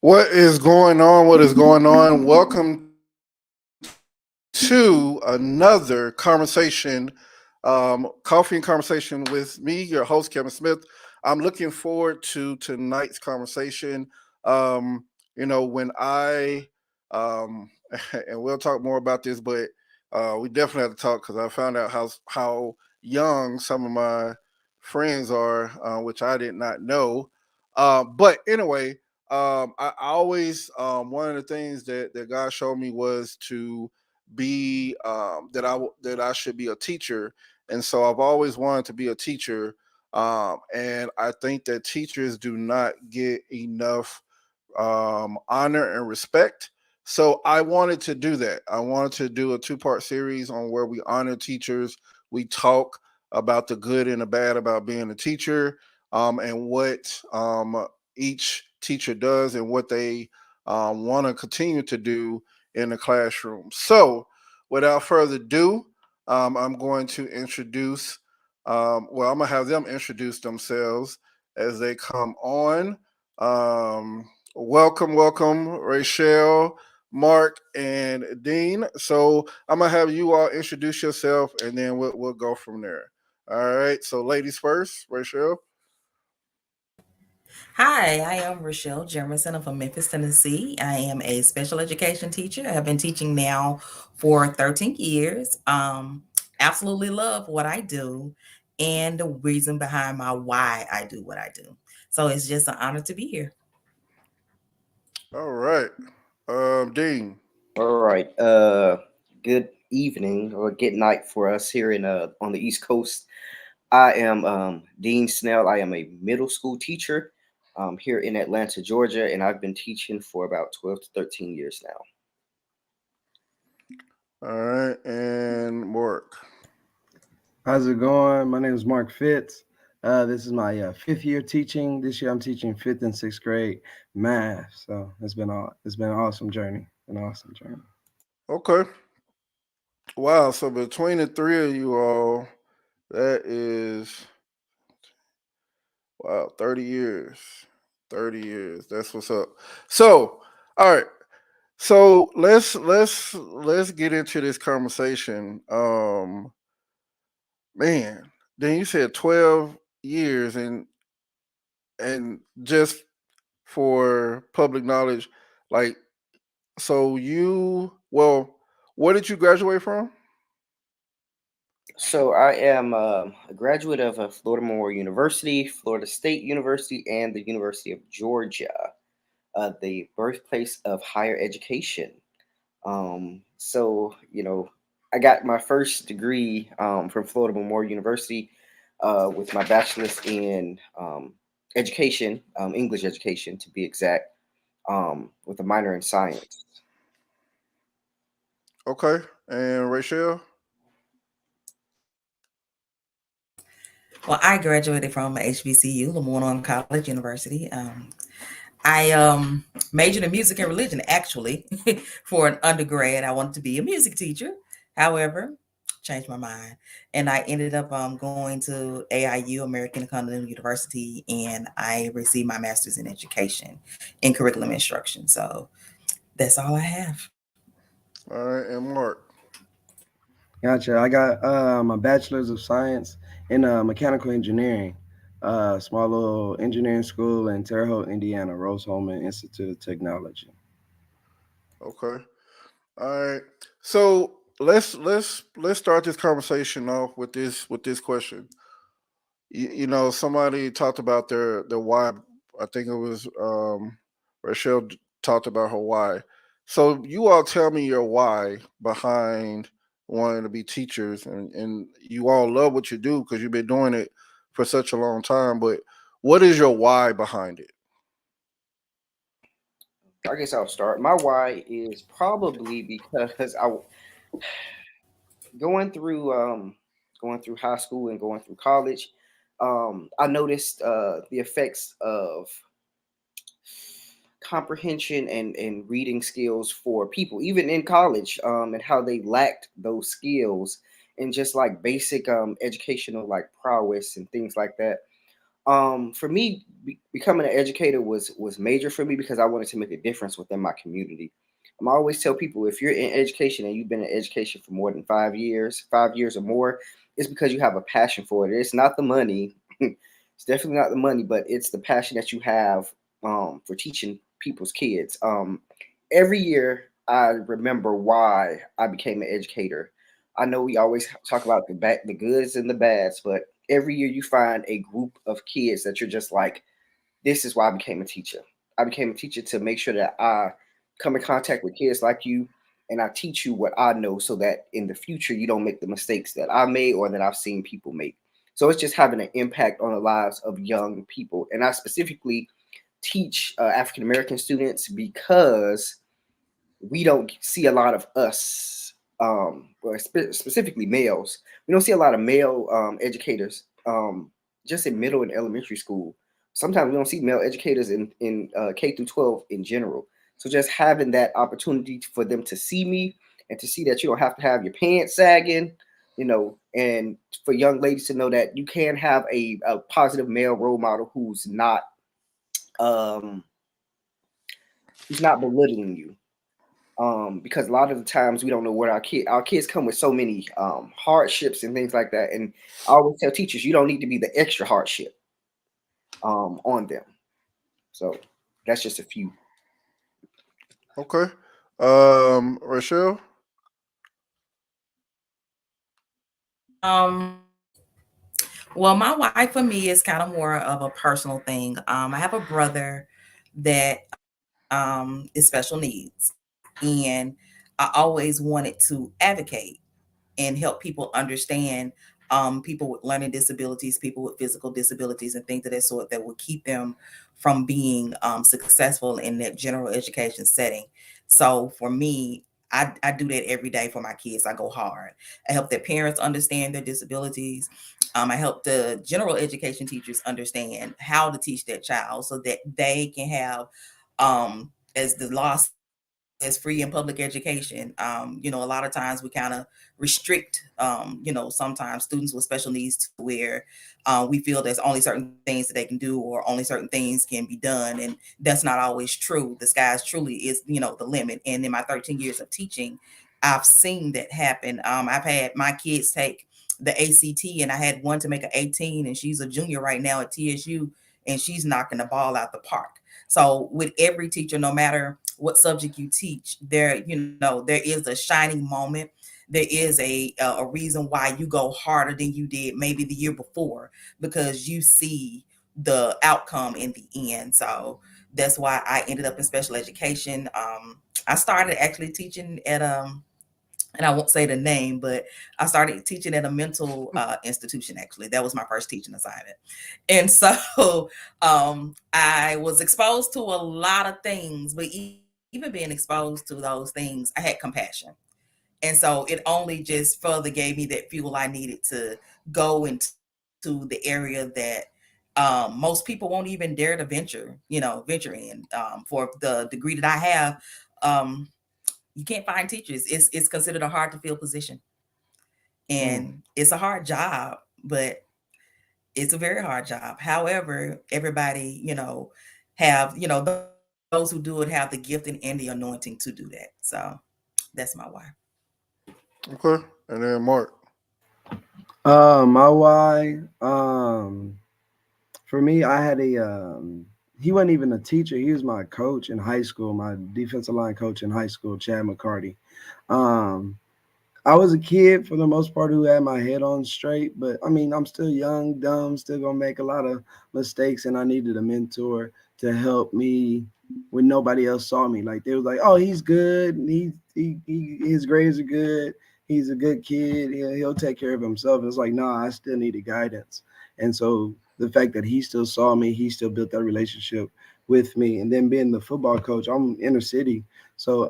What is going on? What is going on? Welcome to another conversation, coffee and conversation with me, your host, Kevin Smith. I'm looking forward to tonight's conversation. Um, when um, and we'll talk more about this, but we definitely have to talk because I found out how young some of my friends are, which I did not know. But anyway, I always one of the things that God showed me was to be that I should be a teacher, and so I've always wanted to be a teacher. And I think that teachers do not get enough honor and respect. So I wanted to do that. I wanted to do a two-part series on where we honor teachers. We talk about the good and the bad about being a teacher, and what each teacher does and what they want to continue to do in the classroom. So, without further ado, I'm going to introduce, I'm going to have them introduce themselves as they come on. Welcome, Rachel, Mark, and Dean. So, I'm going to have you all introduce yourself and then we'll go from there. All right. So, ladies first, Rachel. Hi, I am Rochelle Jermison. I'm from Memphis, Tennessee. I am a special education teacher. I have been teaching now for 13 years. Absolutely love what I do and the reason behind my why I do what I do. So it's just an honor to be here. All right. Dean. All right. Good evening or good night for us here in on the East Coast. I am Dean Snell. I am a middle school teacher here in Atlanta, Georgia, and I've been teaching for about 12 to 13 years now. All right. And Mark. How's it going? My name is Mark Fitz. This is my fifth year teaching. This year I'm teaching fifth and sixth grade math. So it's been an awesome journey. An awesome journey. Okay. Wow. So between the three of you all, that is wow, 30 years. 30 years. That's what's up. So, all right. So let's get into this conversation. Man, then you said 12 years and just for public knowledge, like so where did you graduate from? So I am a graduate of Florida Memorial University, Florida State University, and the University of Georgia, the birthplace of higher education. So I got my first degree from Florida Memorial University with my bachelor's in education, English education to be exact, with a minor in science. Okay. And Rachel? Well, I graduated from HBCU, Lamont College University. I majored in music and religion actually for an undergrad. I wanted to be a music teacher. However, changed my mind, and I ended up going to AIU, American Continental University, and I received my master's in education in curriculum instruction. So that's all I have. All right, and Mark. Gotcha. I got my bachelor's of science in mechanical engineering. Small little engineering school in Terre Haute, Indiana, Rose Holman Institute of Technology. Okay. All right. So let's start this conversation off with this question. Somebody talked about their why. I think it was Rachel talked about her why. So you all tell me your why behind wanting to be teachers, and you all love what you do because you've been doing it for such a long time. But what is your why behind it? I guess I'll start. My why is probably because I going through going through high school and going through college. I noticed the effects of comprehension and reading skills for people, even in college, and how they lacked those skills and just like basic educational like prowess and things like that. For me, becoming an educator was major for me because I wanted to make a difference within my community. I always tell people, if you're in education and you've been in education for more than 5 years or more, it's because you have a passion for it. It's not the money. It's definitely not the money, but it's the passion that you have for teaching people's kids. Every year, I remember why I became an educator. I know we always talk about the goods and the bads, but every year you find a group of kids that you're just like, this is why I became a teacher. I became a teacher to make sure that I come in contact with kids like you, and I teach you what I know so that in the future you don't make the mistakes that I made or that I've seen people make. So it's just having an impact on the lives of young people. And I specifically teach African American students because we don't see a lot of us, or specifically males. We don't see a lot of male educators, just in middle and elementary school. Sometimes we don't see male educators in K through 12 in general. So just having that opportunity for them to see me and to see that you don't have to have your pants sagging, and for young ladies to know that you can have a positive male role model um, who's not belittling you, because a lot of the times we don't know what our kids come with so many hardships and things like that. And I always tell teachers, you don't need to be the extra hardship on them. So that's just a few. Okay. Rochelle? Um, well, my wife for me is kind of more of a personal thing. I have a brother that is special needs, and I always wanted to advocate and help people understand people with learning disabilities, people with physical disabilities, and things of that sort that will keep them from being successful in that general education setting. So for me, I do that every day for my kids. I go hard. I help their parents understand their disabilities. I help the general education teachers understand how to teach their child so that they can have, as the law as free and public education. A lot of times we kind of restrict, sometimes students with special needs to where we feel there's only certain things that they can do or only certain things can be done. And that's not always true. The sky's truly is, the limit. And in my 13 years of teaching, I've seen that happen. I've had my kids take the ACT, and I had one to make an 18, and she's a junior right now at TSU, and she's knocking the ball out the park. So with every teacher, no matter what subject you teach, there is a shining moment. There is a reason why you go harder than you did maybe the year before, because you see the outcome in the end. So that's why I ended up in special education. I started actually teaching at and I won't say the name, but I started teaching at a mental institution. Actually, that was my first teaching assignment. And so I was exposed to a lot of things, but even being exposed to those things, I had compassion. And so it only just further gave me that fuel I needed to go into the area that most people won't even dare to venture in. For the degree that I have, you can't find teachers. It's considered a hard to fill position, and it's a hard job, but it's a very hard job. However, everybody, have, those who do it have the gifting and the anointing to do that. So that's my why. Okay. And then Mark. My why, for me, I had he wasn't even a teacher. He was my coach in high school, my defensive line coach in high school, Chad McCarty. Um, I was a kid for the most part who had my head on straight, but I mean, I'm still young, dumb, still gonna make a lot of mistakes, and I needed a mentor to help me when nobody else saw me. Like they was like, "Oh, he's good. His grades are good. He's a good kid. He'll take care of himself." It's like, no, I still needed guidance, and so the fact that he still saw me, he still built that relationship with me, and then being the football coach, I'm inner city, so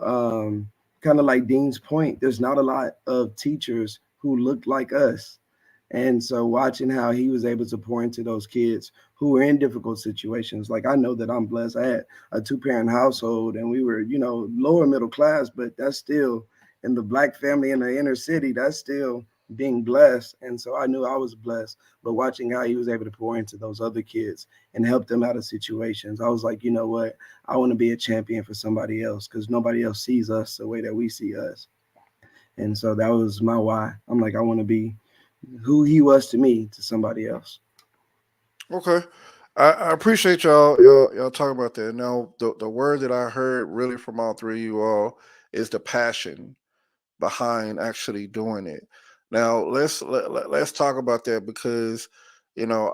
kind of like Dean's point, there's not a lot of teachers who look like us. And so watching how he was able to pour into those kids who were in difficult situations, like I know that I'm blessed. I had a 2-parent household and we were, lower middle class, but that's still in the Black family in the inner city, that's still being blessed. And so I knew I was blessed, but watching how he was able to pour into those other kids and help them out of situations, I was like, you know what? I want to be a champion for somebody else because nobody else sees us the way that we see us. And so that was my why. I'm like, I want to be who he was to me to somebody else. Okay. I appreciate y'all talking about that. Now, the word that I heard really from all three of you all is the passion behind actually doing it. Now, let's talk about that because, you know,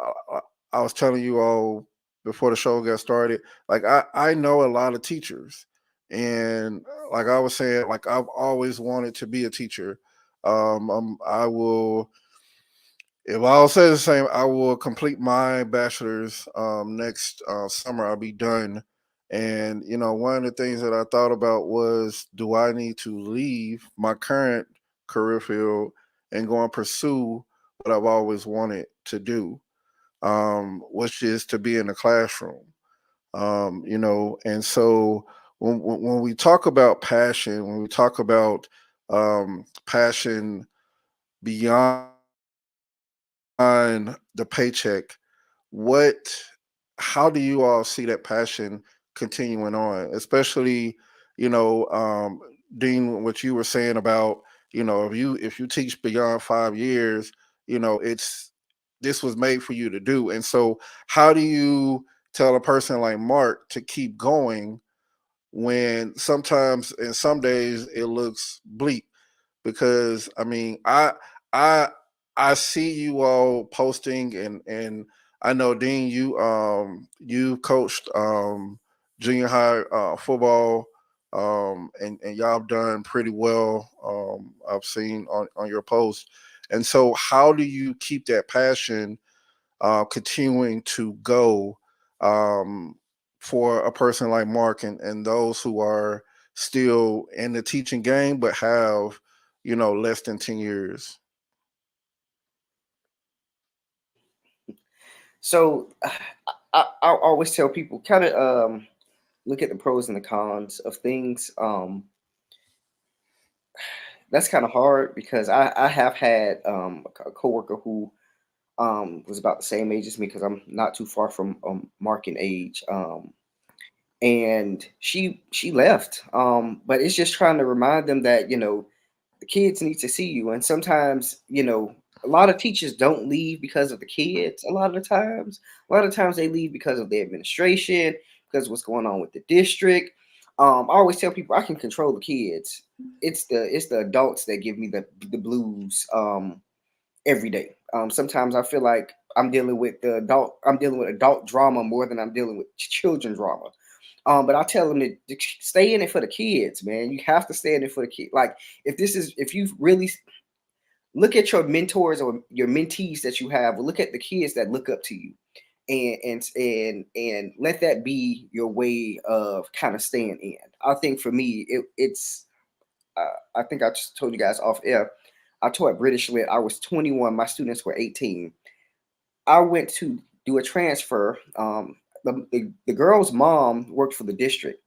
I was telling you all before the show got started, like I know a lot of teachers, and like I was saying, like I've always wanted to be a teacher. I will, if I'll say the same, I will complete my bachelor's next summer. I'll be done. And, you know, one of the things that I thought about was, do I need to leave my current career field and go and pursue what I've always wanted to do, which is to be in the classroom? You know, and so when we talk about passion, when we talk about passion beyond the paycheck, what how do you all see that passion continuing on, especially, you know, Dean, what you were saying about, you know, if you teach beyond 5 years, you know, it's this was made for you to do. And so how do you tell a person like Mark to keep going when sometimes and some days it looks bleak? Because I mean, I I see you all posting, and I know, Dean, you coached junior high football, and y'all have done pretty well. I've seen on your post. And so how do you keep that passion continuing to go, um, for a person like Mark, and those who are still in the teaching game but have, you know, less than 10 years? So I always tell people kind of look at the pros and the cons of things. That's kind of hard because I have had a coworker who was about the same age as me because I'm not too far from Mark in age. And she left. But it's just trying to remind them that, you know, the kids need to see you. And sometimes, you know, a lot of teachers don't leave because of the kids. A lot of times they leave because of the administration, because of what's going on with the district. I always tell people I can control the kids. It's the adults that give me the blues every day. Sometimes I feel like I'm dealing with adult drama more than I'm dealing with children drama. But I tell them to stay in it for the kids, man. You have to stay in it for the kids. Like if you really look at your mentors or your mentees that you have, or look at the kids that look up to you, and let that be your way of kind of staying in. I think for me, it's I think I just told you guys off air. I taught British Lit. I was 21. My students were 18. I went to do a transfer. The girl's mom worked for the district.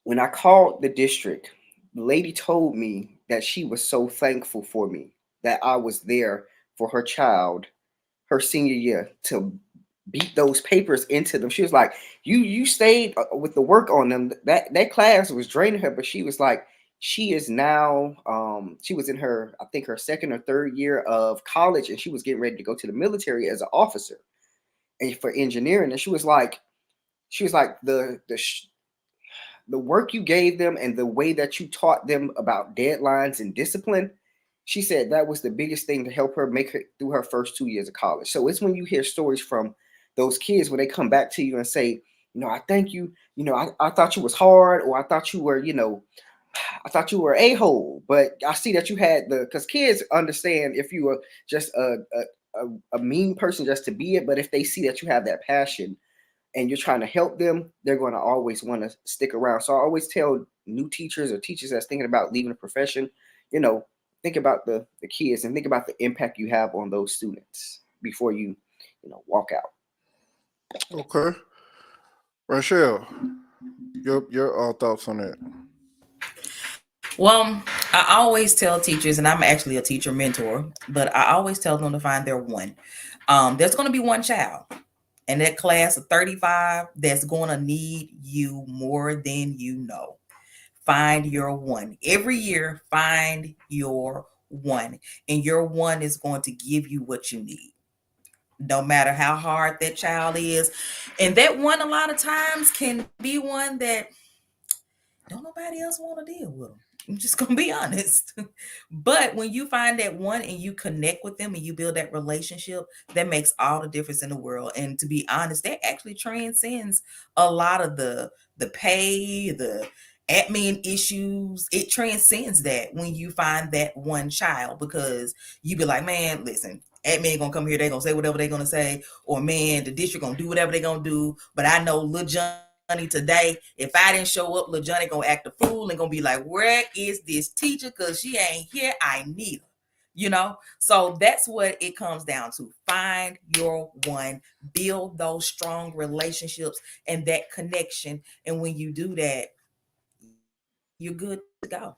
When I called the district, the lady told me that she was so thankful for me that I was there for her child her senior year to beat those papers into them. She was like, "You stayed with the work on them." That class was draining her, but she was like, she is now she was in her, I think, her second or third year of college, and she was getting ready to go to the military as an officer and for engineering. And she was like the work you gave them and the way that you taught them about deadlines and discipline. She said that was the biggest thing to help her make it through her first 2 years of college. So it's when you hear stories from those kids when they come back to you and say, you know, I thank you. You know, I thought you was hard, or I thought you were, you know, I thought you were a-hole, but I see that you had because kids understand if you were just a mean person just to be it, but if they see that you have that passion and you're trying to help them, they're going to always want to stick around. So I always tell new teachers or teachers that's thinking about leaving the profession, you know, think about the kids and think about the impact you have on those students before you know, walk out. Okay. Rachelle, your thoughts on that? Well, I always tell teachers, and I'm actually a teacher mentor, but I always tell them to find their one. There's going to be one child in that class of 35 that's going to need you more than you know. Find your one. Every year, find your one. And your one is going to give you what you need, no matter how hard that child is. And that one, a lot of times, can be one that don't nobody else want to deal with them. I'm just gonna be honest. But when you find that one and you connect with them and you build that relationship, that makes all the difference in the world. And to be honest, that actually transcends a lot of the pay, the admin issues. It transcends that when you find that one child, because you be like, man, listen, admin gonna come here, they gonna say whatever they gonna say, or man, the district gonna do whatever they gonna do. But I know Lil Johnny today, if I didn't show up, Lil Johnny gonna act a fool and gonna be like, where is this teacher? Cause she ain't here. I need her. So that's what it comes down to. Find your one, build those strong relationships and that connection. And when you do that, you're good to go.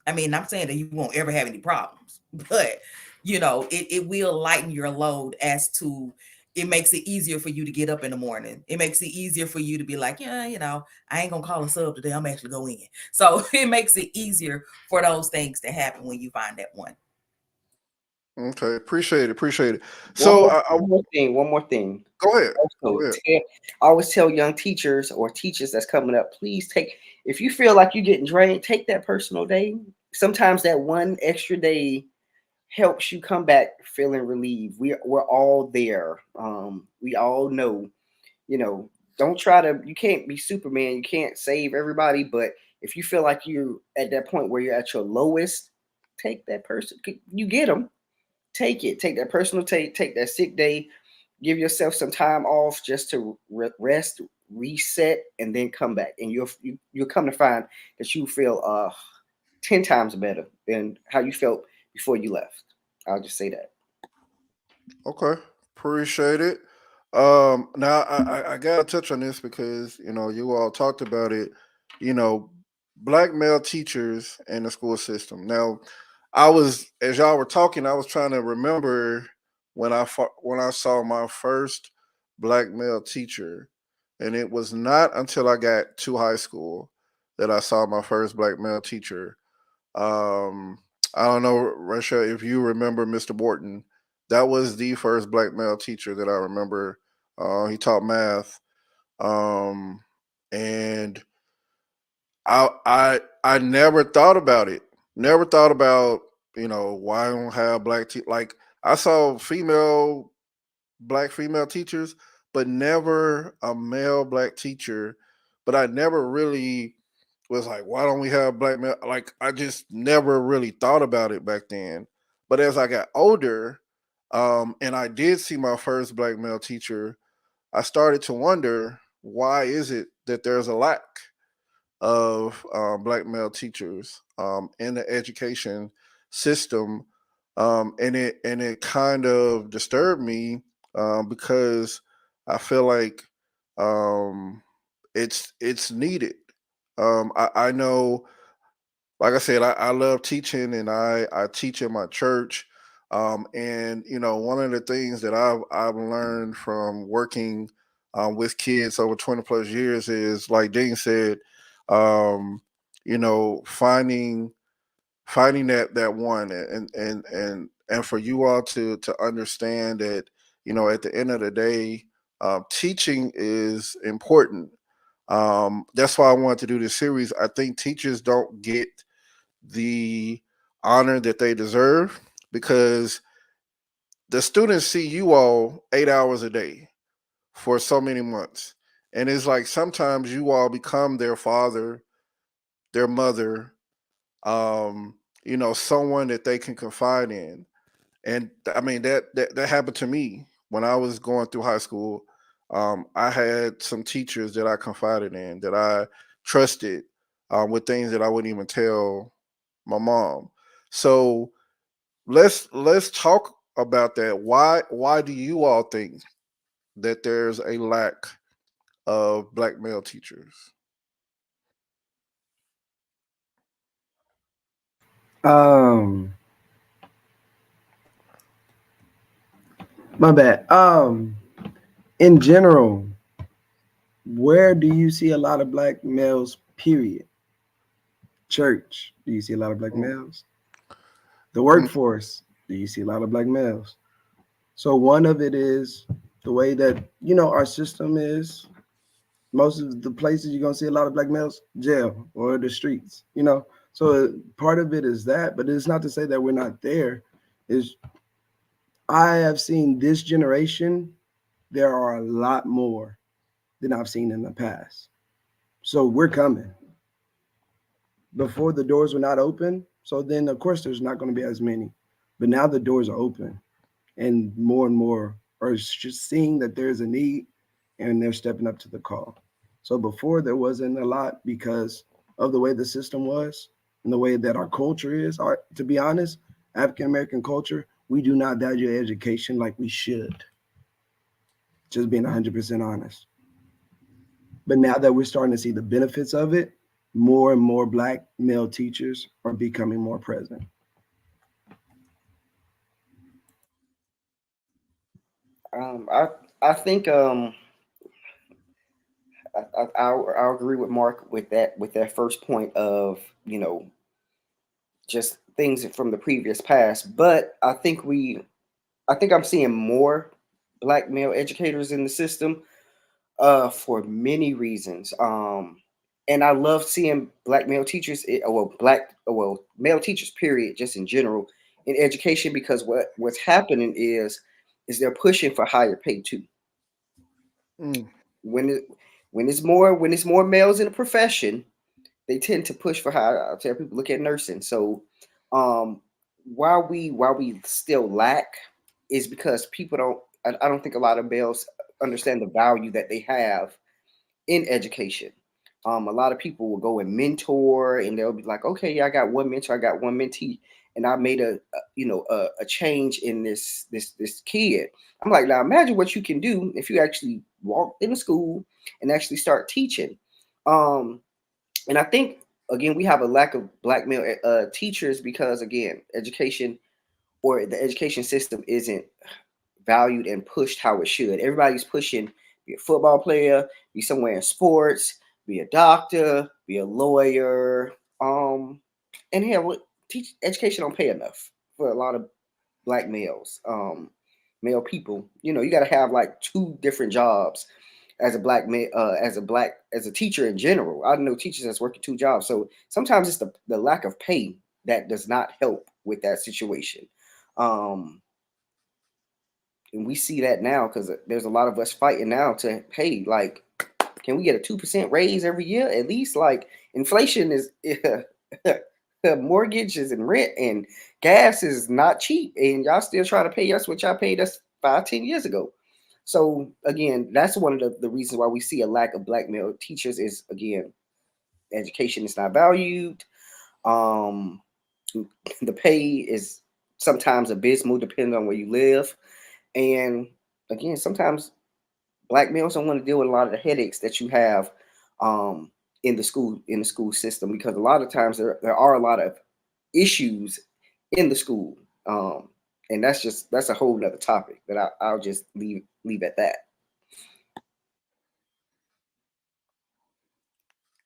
I mean, I'm saying that you won't ever have any problems, but it will lighten your load as to it makes it easier for you to get up in the morning. It makes it easier for you to be like, yeah, I ain't gonna call a sub today. I'm actually going in. So it makes it easier for those things to happen when you find that one. Okay, appreciate it. One So more, one more thing. One more thing. go ahead. Also, Go ahead. I always tell young teachers or teachers that's coming up, please take, if you feel like you're getting drained, take that personal day. Sometimes that one extra day helps you come back feeling relieved. We're all there. We all know, don't try to, you can't be Superman, you can't save everybody, but if you feel like you're at that point where you're at your lowest, take that person. You get them, take it, take that personal take that sick day, give yourself some time off just to rest, reset, and then come back, and you'll come to find that you feel 10 times better than how you felt before you left. I'll just say that. Okay, appreciate it. Now I gotta touch on this because you all talked about it. You know, black male teachers in the school system. Now, as y'all were talking, I was trying to remember when I saw my first black male teacher, and it was not until I got to high school that I saw my first black male teacher. Um, I don't know, Rasha, if you remember Mr. Morton. That was the first black male teacher that I remember. He taught math, um, and I never thought about it. Never thought about why I don't have like I saw black female teachers, but never a male black teacher. But I never really was like, why don't we have black male? Like I just never really thought about it back then. But as I got older, and I did see my first black male teacher, I started to wonder, why is it that there's a lack of black male teachers in the education system, and it kind of disturbed me, because I feel like um, it's needed. I know, like I said, I love teaching, and I teach in my church. And one of the things that I've learned from working with kids over 20 plus years is, like Dean said, um, finding that one, and for you all to understand that at the end of the day, teaching is important. That's why I wanted to do this series. I think teachers don't get the honor that they deserve, because the students see you all 8 hours a day for so many months. And it's like sometimes you all become their father, their mother, someone that they can confide in. And I mean that happened to me when I was going through high school. I had some teachers that I confided in, that I trusted, with things that I wouldn't even tell my mom. So let's talk about that. Why do you all think that there's a lack of black male teachers? Um, my bad. In general, where do you see a lot of black males? Period. Church. Do you see a lot of black Mm, males? The workforce. Do you see a lot of black males? So one of it is the way that our system is. Most of the places you're gonna see a lot of black males, jail or the streets. So part of it is that, but it's not to say that we're not there. Is I have seen this generation. There are a lot more than I've seen in the past. So we're coming. Before the doors were not open, so then of course there's not going to be as many. But now the doors are open, and more are just seeing that there's a need, and they're stepping up to the call. So before there wasn't a lot because of the way the system was and the way that our culture is. To be honest, African American culture, we do not value education like we should. Just being 100% honest. But now that we're starting to see the benefits of it, more and more black male teachers are becoming more present. I think I'll agree with Mark with that first point of just things from the previous past. But I think I'm seeing more black male educators in the system for many reasons. And I love seeing black male teachers, male teachers, period, just in general in education, because what's happening is they're pushing for higher pay too. mm, When it when it's more males in the profession, they tend to push for higher. I'll tell people, look at nursing. So um, while we still lack is because people don't. I don't think a lot of males understand the value that they have in education. A lot of people will go and mentor, and they'll be like, "Okay, yeah, I got one mentor, I got one mentee, and I made a change in this kid." I'm like, now imagine what you can do if you actually walk in the school and actually start teaching. Um, and I think again we have a lack of black male teachers because again, education or the education system isn't valued and pushed how it should. Everybody's pushing be a football player, be somewhere in sports, be a doctor, be a lawyer. And yeah, what teach education don't pay enough for a lot of black males, male people. You got to have like two different jobs as a black man, as a teacher in general. I know teachers that's working two jobs, so sometimes it's the lack of pay that does not help with that situation. Um, and we see that now because there's a lot of us fighting now to pay. Like, can we get a 2% raise every year at least? Like, inflation is mortgages and rent and gas is not cheap, and y'all still trying to pay us what y'all paid us 5, 10 years ago. So again, that's one of the reasons why we see a lack of black male teachers is again, education is not valued. Um, the pay is sometimes abysmal depending on where you live. And again, sometimes black males don't want to deal with a lot of the headaches that you have um, in the school system because a lot of times there are a lot of issues in the school, and that's a whole nother topic that I'll just leave at that.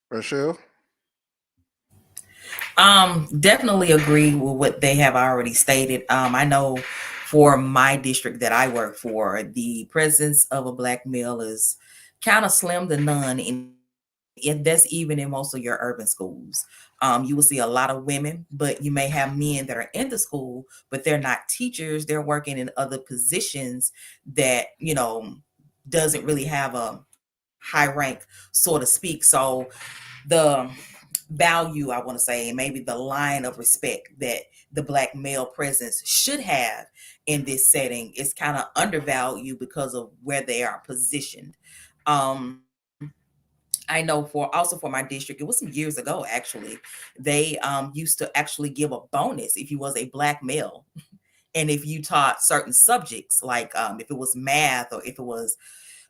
Rochelle? Definitely agree with what they have already stated. I know for my district that I work for, the presence of a black male is kind of slim to none, and that's even in most of your urban schools. You will see a lot of women, but you may have men that are in the school, but they're not teachers. They're working in other positions that doesn't really have a high rank, so to speak. So the value, I want to say, and maybe the line of respect that the black male presence should have in this setting is kind of undervalued because of where they are positioned. Um, I know for my district, it was some years ago actually. They used to actually give a bonus if you was a black male, and if you taught certain subjects, like if it was math or if it was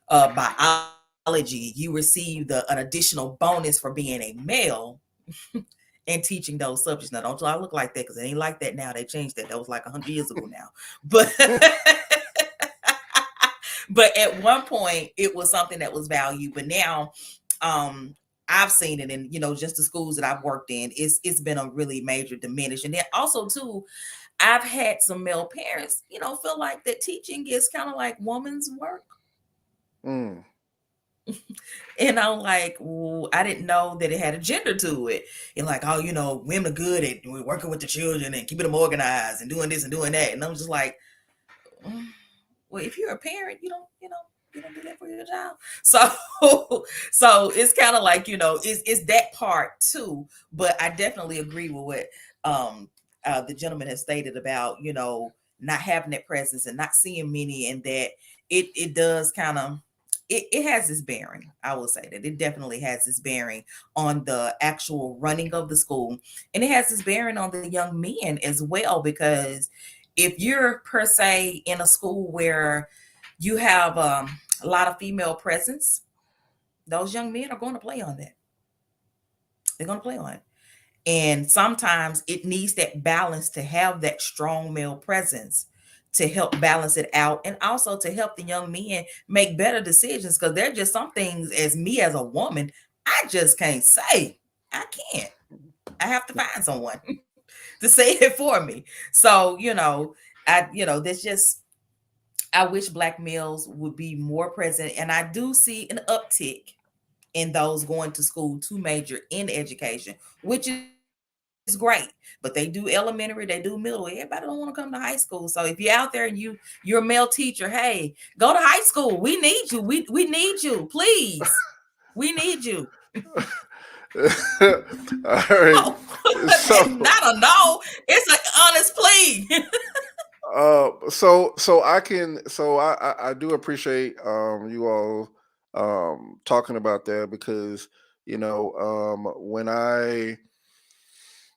biology, you received an additional bonus for being a male and teaching those subjects. Now, don't y'all look like that, because it ain't like that now. They changed that. That was like 100 years ago now. But but at one point, it was something that was valued. But now, I've seen it in, just the schools that I've worked in. It's been a really major diminish. And then also too, I've had some male parents, feel like that teaching is kind of like woman's work. Mm. And I'm like, well, I didn't know that it had a gender to it. And like, oh, women are good at working with the children and keeping them organized and doing this and doing that. And I'm just like, well, if you're a parent, you don't do that for your child. So it's kind of like, it's that part too. But I definitely agree with what the gentleman has stated about, not having that presence and not seeing many, and that it does kind of, it has this bearing. I will say that it definitely has this bearing on the actual running of the school. And it has this bearing on the young men as well, because if you're per se in a school where you have a lot of female presence, those young men are going to play on that. They're going to play on it. And sometimes it needs that balance to have that strong male presence to help balance it out, and also to help the young men make better decisions. Because there are just some things, as me as a woman, I just can't say. I can't. I have to find someone to say it for me. So, that's just, I wish Black males would be more present. And I do see an uptick in those going to school to major in education, which is great. But they do elementary, they do middle. Everybody don't want to come to high school. So if you're out there and you're a male teacher, hey, go to high school. We need you. We need you. Please. We need you. All right. So, not a no. It's an honest plea. I do appreciate you all talking about that, because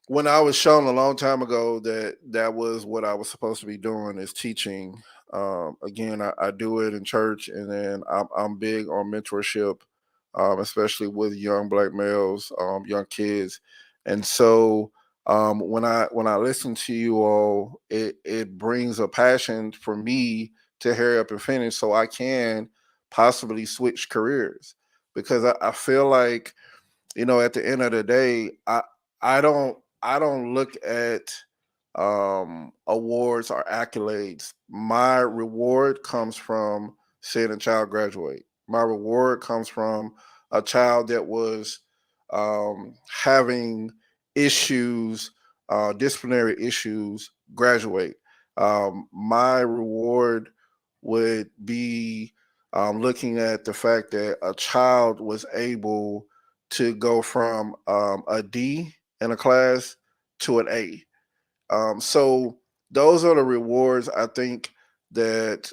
when I was shown a long time ago that was what I was supposed to be doing, is teaching. Again, I do it in church, and then I'm big on mentorship, especially with young Black males, young kids. And so when I listen to you all, it brings a passion for me to hurry up and finish, so I can possibly switch careers, because I feel like, at the end of the day, I don't look at awards or accolades. My reward comes from seeing a child graduate. My reward comes from a child that was having issues, disciplinary issues, graduate. My reward would be looking at the fact that a child was able to go from a D in a class to an A. So those are the rewards I think that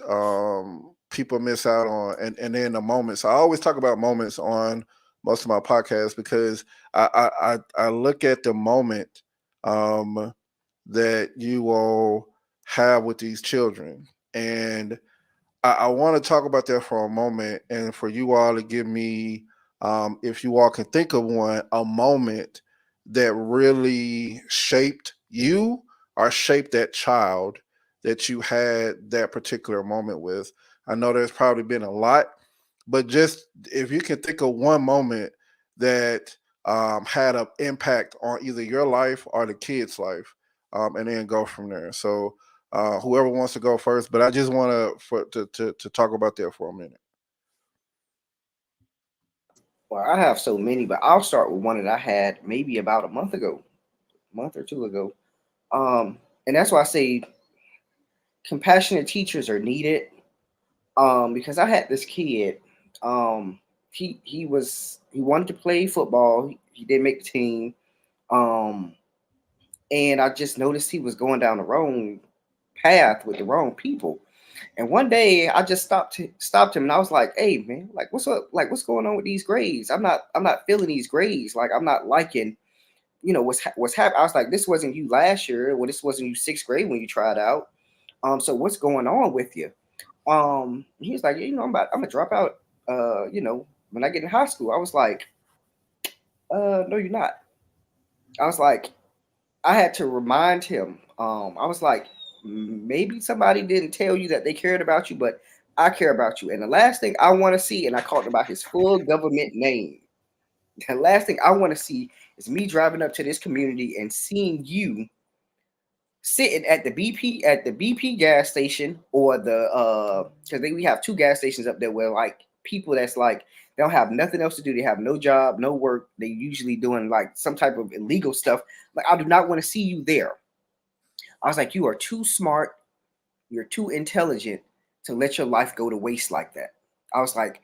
people miss out on. And then the moments. I always talk about moments on most of my podcasts, because I look at the moment that you all have with these children. And I want to talk about that for a moment, and for you all to give me, if you all can think of one, a moment that really shaped you or shaped that child that you had that particular moment with. I know there's probably been a lot, but just if you can think of one moment that had an impact on either your life or the kid's life, and then go from there. So whoever wants to go first, but I just want to talk about that for a minute. Well, I have so many, but I'll start with one that I had maybe about a month or two ago. And that's why I say compassionate teachers are needed. Because I had this kid. He wanted to play football. He didn't make the team. And I just noticed he was going down the wrong path with the wrong people. And one day I just stopped him, and I was like, "Hey man, like what's up? Like what's going on with these grades? I'm not feeling these grades. Like I'm not liking, what's happening." I was like, "This wasn't you last year. Well, this wasn't you sixth grade when you tried out. So what's going on with you?" He was like, I'm gonna drop out. When I get in high school." I was like, "No, you're not." I was like, I had to remind him. I was like, maybe somebody didn't tell you that they cared about you, but I care about you. And the last thing I want to see, and I called about his full government name. The last thing I want to see is me driving up to this community and seeing you sitting at the BP gas station, or the because we have 2 gas stations up there where like people that's like they don't have nothing else to do, they have no job, no work, they usually doing like some type of illegal stuff. Like, I do not want to see you there. I was like, you are too smart, you're too intelligent to let your life go to waste like that. I was like,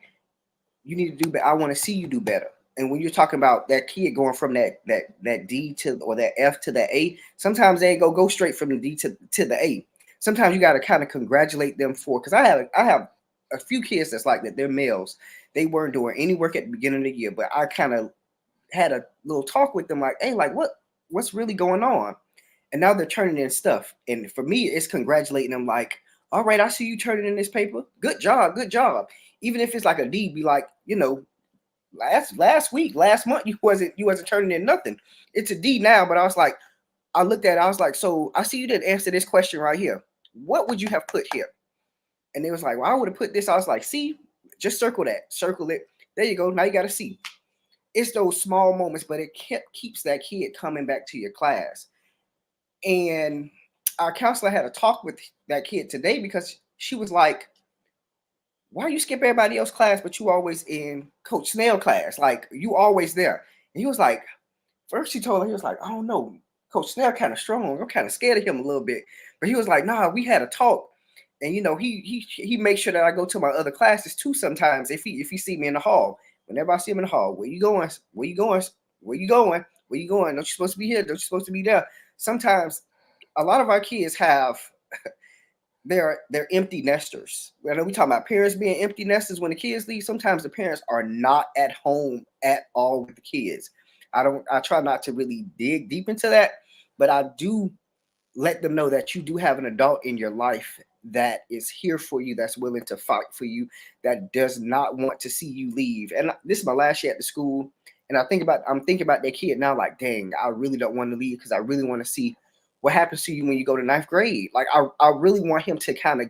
you need to do better. I want to see you do better. And when you're talking about that kid going from that D to, or that F to that A, sometimes they go straight from the D to the A. Sometimes you got to kind of congratulate them for, because I have a few kids that's like that. They're males. They weren't doing any work at the beginning of the year, but I kind of had a little talk with them, like, hey, like what's really going on? And now they're turning in stuff. And for me, it's congratulating them, like, all right, I see you turning in this paper. Good job, good job. Even if it's like a D, be like, last week, last month, you wasn't turning in nothing. It's a D now, but I was like, I looked at it, I was like, so I see you didn't answer this question right here. What would you have put here? And they was like, well, I would have put this. I was like, see, just circle that, circle it. There you go. Now you got to see. It's those small moments, but it keeps that kid coming back to your class. And our counselor had a talk with that kid today, because she was like, why you skip everybody else's class, but you always in Coach Snell class? Like, you always there. And he was like, first he told her, he was like, I don't know, Coach Snell kind of strong. I'm kind of scared of him a little bit. But he was like, nah, we had a talk. And he makes sure that I go to my other classes too sometimes if he see me in the hall. Whenever I see him in the hall, where you going? Where you going? Where you going? Where you going? Don't you supposed to be here? Don't you supposed to be there? Sometimes a lot of our kids have they're empty nesters. I know we talking about parents being empty nesters when the kids leave. Sometimes the parents are not at home at all with the kids. I try not to really dig deep into that, but I do let them know that you do have an adult in your life that is here for you, that's willing to fight for you, that does not want to see you leave. And this is my last year at the school, and I'm thinking about that kid now, like, dang, I really don't want to leave, because I really want to see what happens to you when you go to 9th grade. Like, I really want him to kind of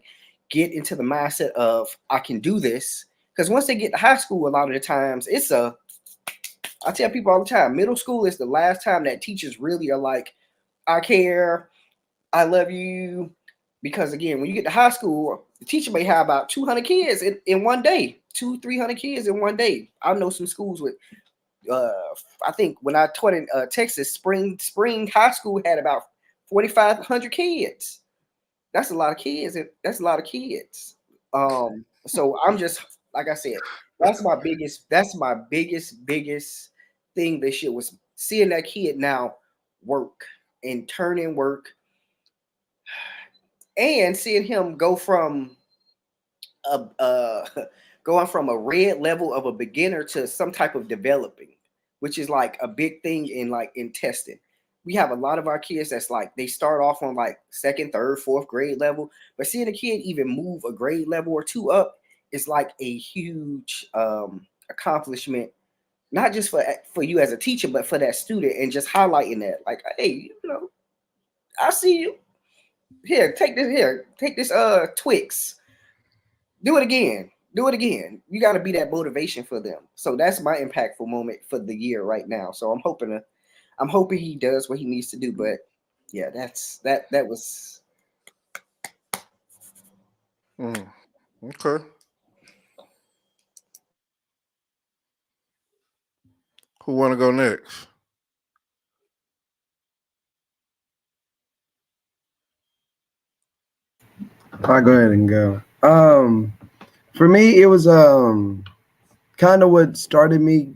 get into the mindset of, I can do this. Because once they get to high school, a lot of the times I tell people all the time, middle school is the last time that teachers really are like, I care, I love you. Because again, when you get to high school, the teacher may have about 200 kids in one day, 200-300 kids in one day. I know some schools with, I think when I taught in Texas, Spring High School had about 4,500 kids. That's a lot of kids. That's a lot of kids. So I'm just, like I said, that's my biggest thing this year, was seeing that kid now work and turn in work, and seeing him go from going from a red level of a beginner to some type of developing, which is like a big thing in testing. We have a lot of our kids that's like, they start off on like 2nd, 3rd, 4th grade level, but seeing a kid even move a grade level or 2 up is like a huge accomplishment, not just for you as a teacher, but for that student, and just highlighting that, like, hey, I see you. Here, take this Twix. Do it again. You got to be that motivation for them. So that's my impactful moment for the year right now. So I'm hoping he does what he needs to do. But yeah, that was. Okay. Who want to go next? I'll go ahead and go. For me, it was kind of what started me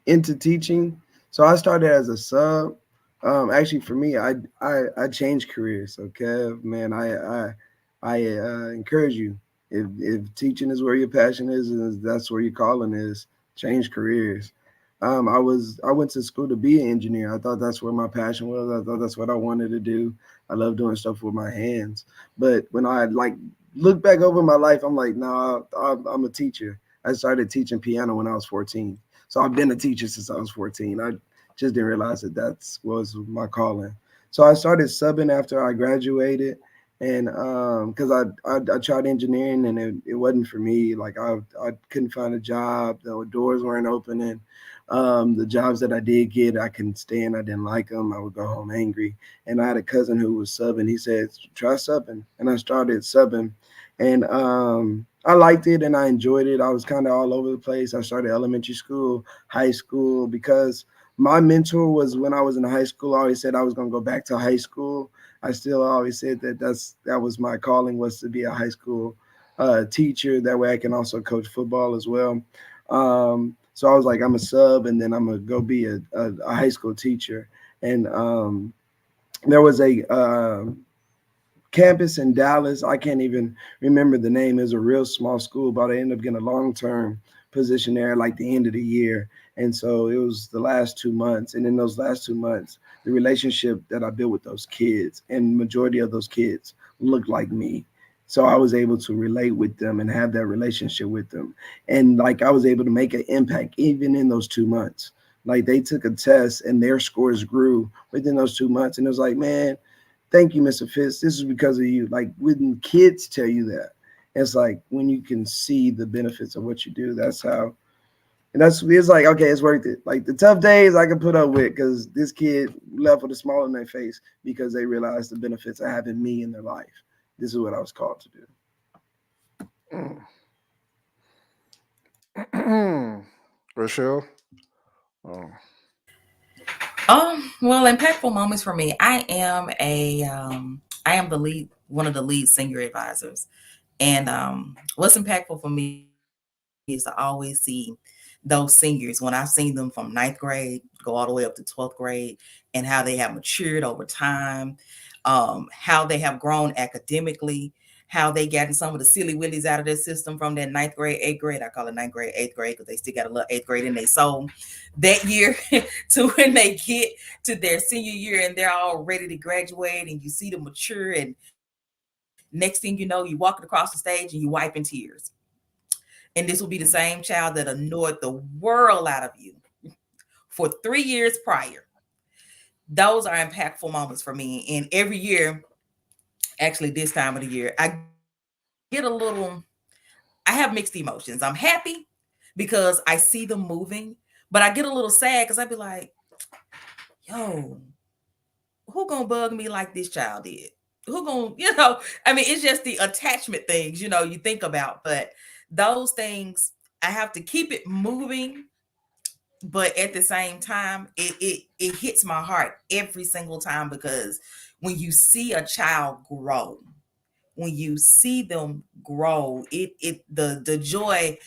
into teaching. So I started as a sub. Actually, for me, I changed careers. So Kev, man, I encourage you. If teaching is where your passion is, and that's where your calling is, change careers. I went to school to be an engineer. I thought that's where my passion was. I thought that's what I wanted to do. I love doing stuff with my hands. But when I look back over my life, I'm like, no, I'm a teacher. I started teaching piano when I was 14. So I've been a teacher since I was 14. just didn't realize that that's was my calling. So I started subbing after I graduated, and because I tried engineering and it wasn't for me. Like I couldn't find a job. The doors weren't opening. The jobs that I did get, I couldn't stand. I didn't like them. I would go home angry. And I had a cousin who was subbing. He said, "Try subbing," and I started subbing, and I liked it and I enjoyed it. I was kind of all over the place. I started elementary school, high school, because my mentor was when I was in high school. I always said I was going to go back to high school. I still always said that was my calling, was to be a high school teacher. That way I can also coach football as well. So I was like, I'm a sub, and then I'm gonna go be a high school teacher. And there was a campus in Dallas. I can't even remember the name. It was a real small school, but I ended up getting a long-term position there like the end of the year. And so it was the last 2 months. And in those last 2 months, the relationship that I built with those kids, and majority of those kids looked like me. So I was able to relate with them and have that relationship with them. And like I was able to make an impact even in those 2 months. Like they took a test and their scores grew within those 2 months. And it was like, man, thank you, Mr. Fitz. This is because of you. Like when kids tell you that, it's like when you can see the benefits of what you do, that's how, and it's like, okay, it's worth it. Like the tough days I can put up with because this kid left with a smile on their face because they realized the benefits of having me in their life. This is what I was called to do. Rochelle? Oh. Well, impactful moments for me. I am one of the lead senior advisors, and what's impactful for me is to always see those seniors when I've seen them from ninth grade go all the way up to 12th grade, and how they have matured over time, how they have grown academically, how they gotten some of the silly willies out of their system from that ninth grade, eighth grade. I call it ninth grade, eighth grade because they still got a little eighth grade in their soul that year to when they get to their senior year and they're all ready to graduate, and you see them mature, and next thing you know, you're walking across the stage and you wiping tears. And this will be the same child that annoyed the world out of you for 3 years prior. Those are impactful moments for me. And every year, actually this time of the year, I have mixed emotions. I'm happy because I see them moving, but I get a little sad because I'd be like, yo, who gonna bug me like this child did? Who gonna, I mean, it's just the attachment things, you think about, but those things, I have to keep it moving, but at the same time, it hits my heart every single time, because when you see a child grow, when you see them grow, the joy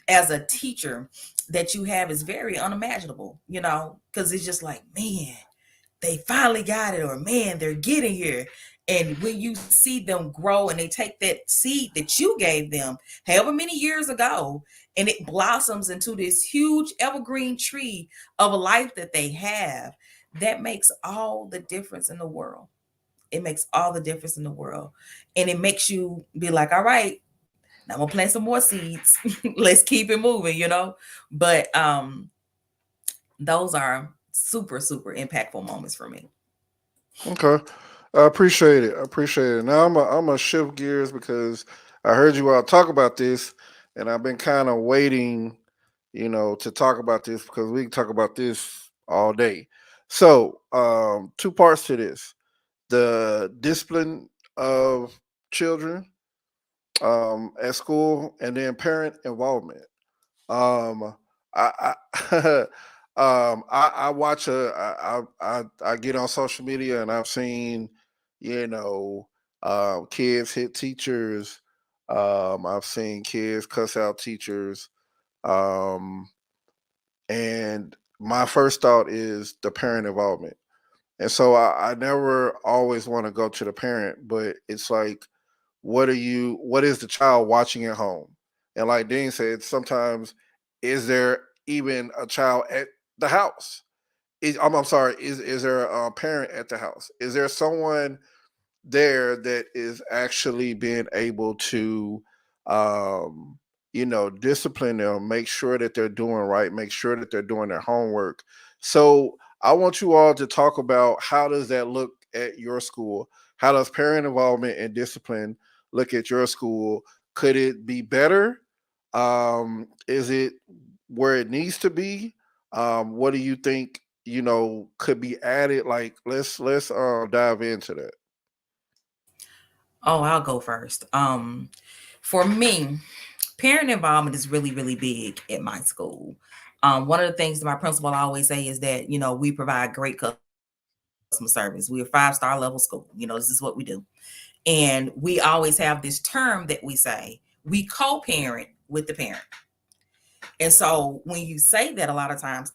as a teacher that you have is very unimaginable, because it's just like, man, they finally got it, or man, they're getting here. And when you see them grow and they take that seed that you gave them however many years ago, and it blossoms into this huge evergreen tree of a life that they have, that makes all the difference in the world. It makes all the difference in the world. And it makes you be like, all right, now I'm gonna plant some more seeds. Let's keep it moving, But those are super, super impactful moments for me. Okay. I appreciate it. I appreciate it. Now I'm gonna shift gears because I heard you all talk about this, and I've been kind of waiting, to talk about this because we can talk about this all day. So, two parts to this: the discipline of children at school, and then parent involvement. Um, I I watch I get on social media and I've seen, kids hit teachers. I've seen kids cuss out teachers. Um, and my first thought is the parent involvement. And so I never always want to go to the parent, but it's like, what is the child watching at home? And like Dean said, sometimes, is there even a child at the house? I'm sorry, is there a parent at the house? Is there someone there that is actually being able to, discipline them, make sure that they're doing right, make sure that they're doing their homework? So I want you all to talk about how does that look at your school? How does parent involvement and discipline look at your school? Could it be better? Is it where it needs to be? What do you think, could be added? Like, let's dive into that. Oh, I'll go first. For me, parent involvement is really, really big at my school. One of the things that my principal always say is that, we provide great customer service. We're a 5-star level school. This is what we do. And we always have this term that we say, we co-parent with the parent. And so when you say that, a lot of times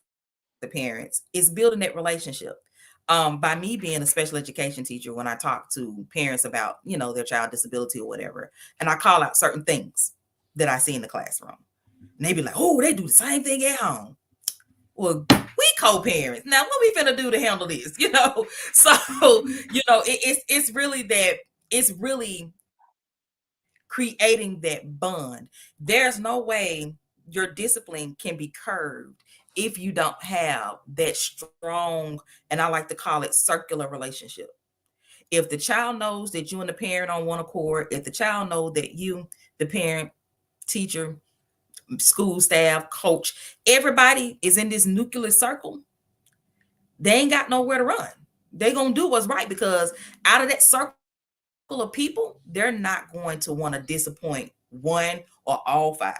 the parents, it's building that relationship. By me being a special education teacher, when I talk to parents about, their child disability or whatever, and I call out certain things that I see in the classroom, and they be like, oh, they do the same thing at home. Well, we co-parents. Now, what we finna do to handle this? So, it's really that, it's really creating that bond. There's no way your discipline can be curbed if you don't have that strong, and I like to call it circular relationship. If the child knows that you and the parent on one accord, if the child knows that you, the parent, teacher, school staff, coach, everybody is in this nuclear circle, they ain't got nowhere to run. They gonna do what's right, because out of that circle of people, they're not going to want to disappoint one or all 5.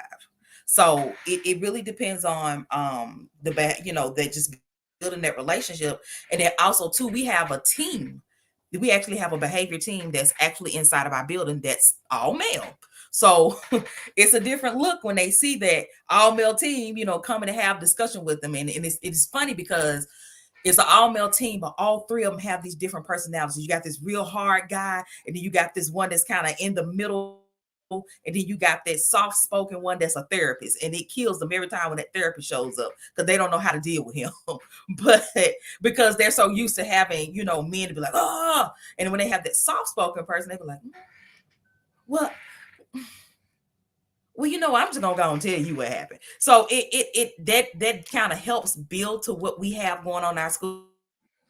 So it really depends on that just building that relationship. And then also too, we have a team. We actually have a behavior team that's actually inside of our building that's all male. So it's a different look when they see that all male team, coming to have discussion with them. And it's funny because it's an all-male team, but all 3 of them have these different personalities. You got this real hard guy, and then you got this one that's kind of in the middle, and then you got that soft-spoken one that's a therapist, and it kills them every time when that therapist shows up because they don't know how to deal with him. But because they're so used to having, men to be like, oh, and when they have that soft-spoken person, they be like, well, I'm just gonna go and tell you what happened. So that kind of helps build to what we have going on in our school.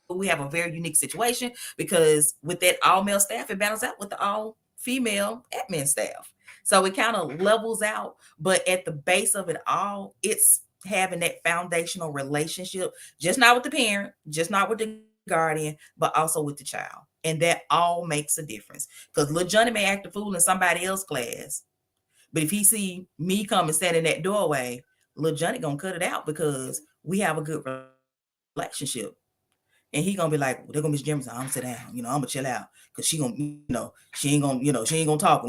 We have a very unique situation because with that all male staff, it balances out with the all female admin staff. So it kind of levels out, but at the base of it all, it's having that foundational relationship, just not with the parent, just not with the guardian, but also with the child. And that all makes a difference, because little Johnny may act a fool in somebody else's class, but if he see me come and stand in that doorway, little Johnny gonna cut it out because we have a good relationship. And he gonna be like, well, they're gonna Miss Jefferson, I'm gonna sit down, I'm gonna chill out. Cause she gonna, she ain't gonna talk.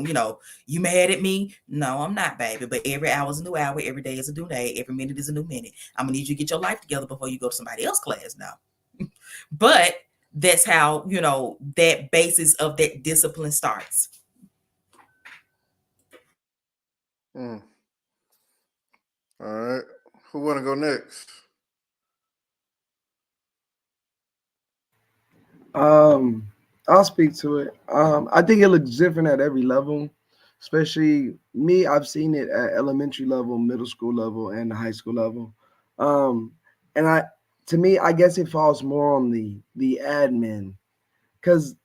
You mad at me? No, I'm not, baby. But every hour is a new hour, every day is a new day, every minute is a new minute. I'm gonna need you to get your life together before you go to somebody else's class now. But that's how, that basis of that discipline starts. All right. Who want to go next? I'll speak to it. I think it looks different at every level, especially me. I've seen it at elementary level, middle school level, and the high school level. And to me, I guess it falls more on the admin, because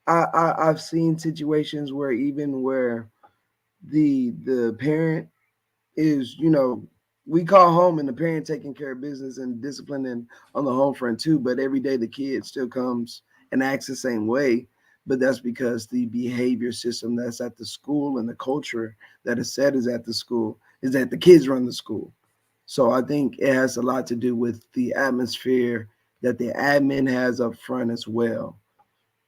I've seen situations where even where the parent is, we call home and the parent taking care of business and disciplining on the home front too, but every day the kid still comes and acts the same way. But that's because the behavior system that's at the school and the culture that is set is at the school is that the kids run the school. So I think it has a lot to do with the atmosphere that the admin has up front as well.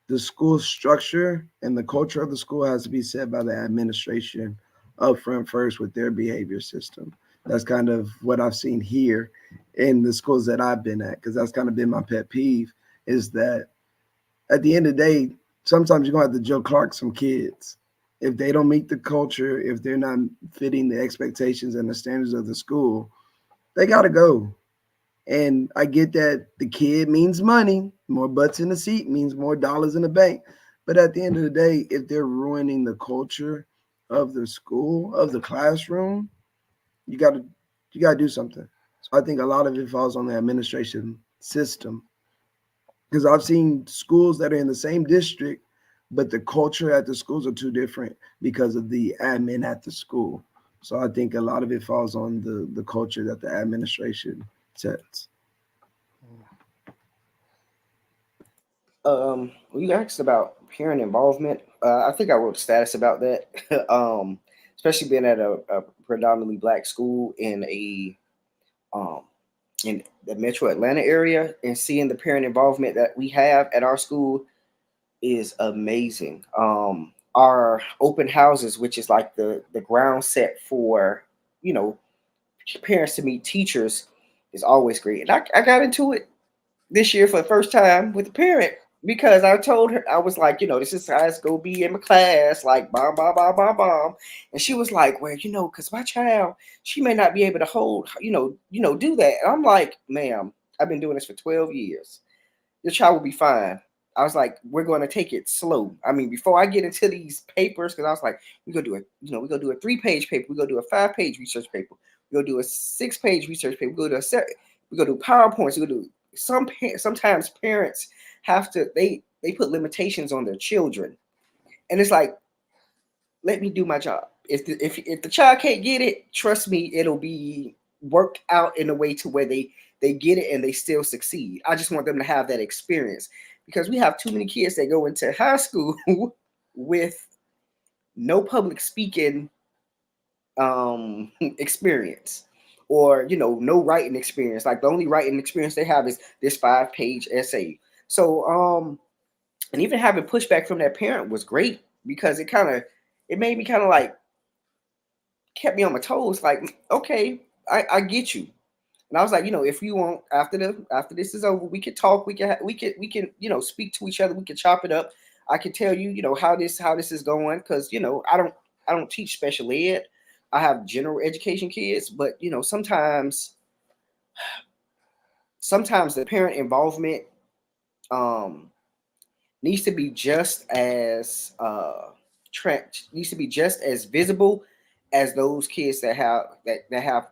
The school structure and the culture of the school has to be set by the administration up front first with their behavior system. That's kind of what I've seen here in the schools that I've been at, because that's kind of been my pet peeve, is that at the end of the day, sometimes you're going to have to Joe Clark some kids. If they don't meet the culture, if they're not fitting the expectations and the standards of the school, they got to go. And I get that the kid means money. More butts in the seat means more dollars in the bank. But at the end of the day, if they're ruining the culture of the school, of the classroom, you got to do something. So I think a lot of it falls on the administration system. Because I've seen schools that are in the same district, but the culture at the schools are too different because of the admin at the school. So I think a lot of it falls on the culture that the administration sets. You asked about parent involvement. I think I wrote a status about that. Especially being at a predominantly Black school um, in the Metro Atlanta area, and seeing the parent involvement that we have at our school is amazing. Our open houses, which is like the ground set for, you know, parents to meet teachers, is always great. And I got into it this year for the first time with a parent because I told her, I was like, this is how it's gonna be in my class, like bomb, bomb, bomb, bomb, bomb. And she was like, well, because my child, she may not be able to hold, do that. And I'm like, ma'am, I've been doing this for 12 years. Your child will be fine. I was like, we're going to take it slow. I mean, before I get into these papers, because I was like, we're going to do we're going to do a 3-page paper. We're going to do a 5-page research paper. We're going to do a 6-page research paper. We're going to do PowerPoints. We're going to do sometimes parents have to, they put limitations on their children. And it's like, let me do my job. If the child can't get it, trust me, it'll be worked out in a way to where they get it and they still succeed. I just want them to have that experience, because we have too many kids that go into high school with no public speaking experience, or no writing experience. Like the only writing experience they have is this 5-page essay. So and even having pushback from that parent was great, because it made me kind of like kept me on my toes. Like, okay, I get you. And I was like, if you want, after this is over, we could talk. We can speak to each other. We can chop it up. I can tell you, how this is going, because I don't teach special ed. I have general education kids, but sometimes the parent involvement needs to be just as visible as those kids that have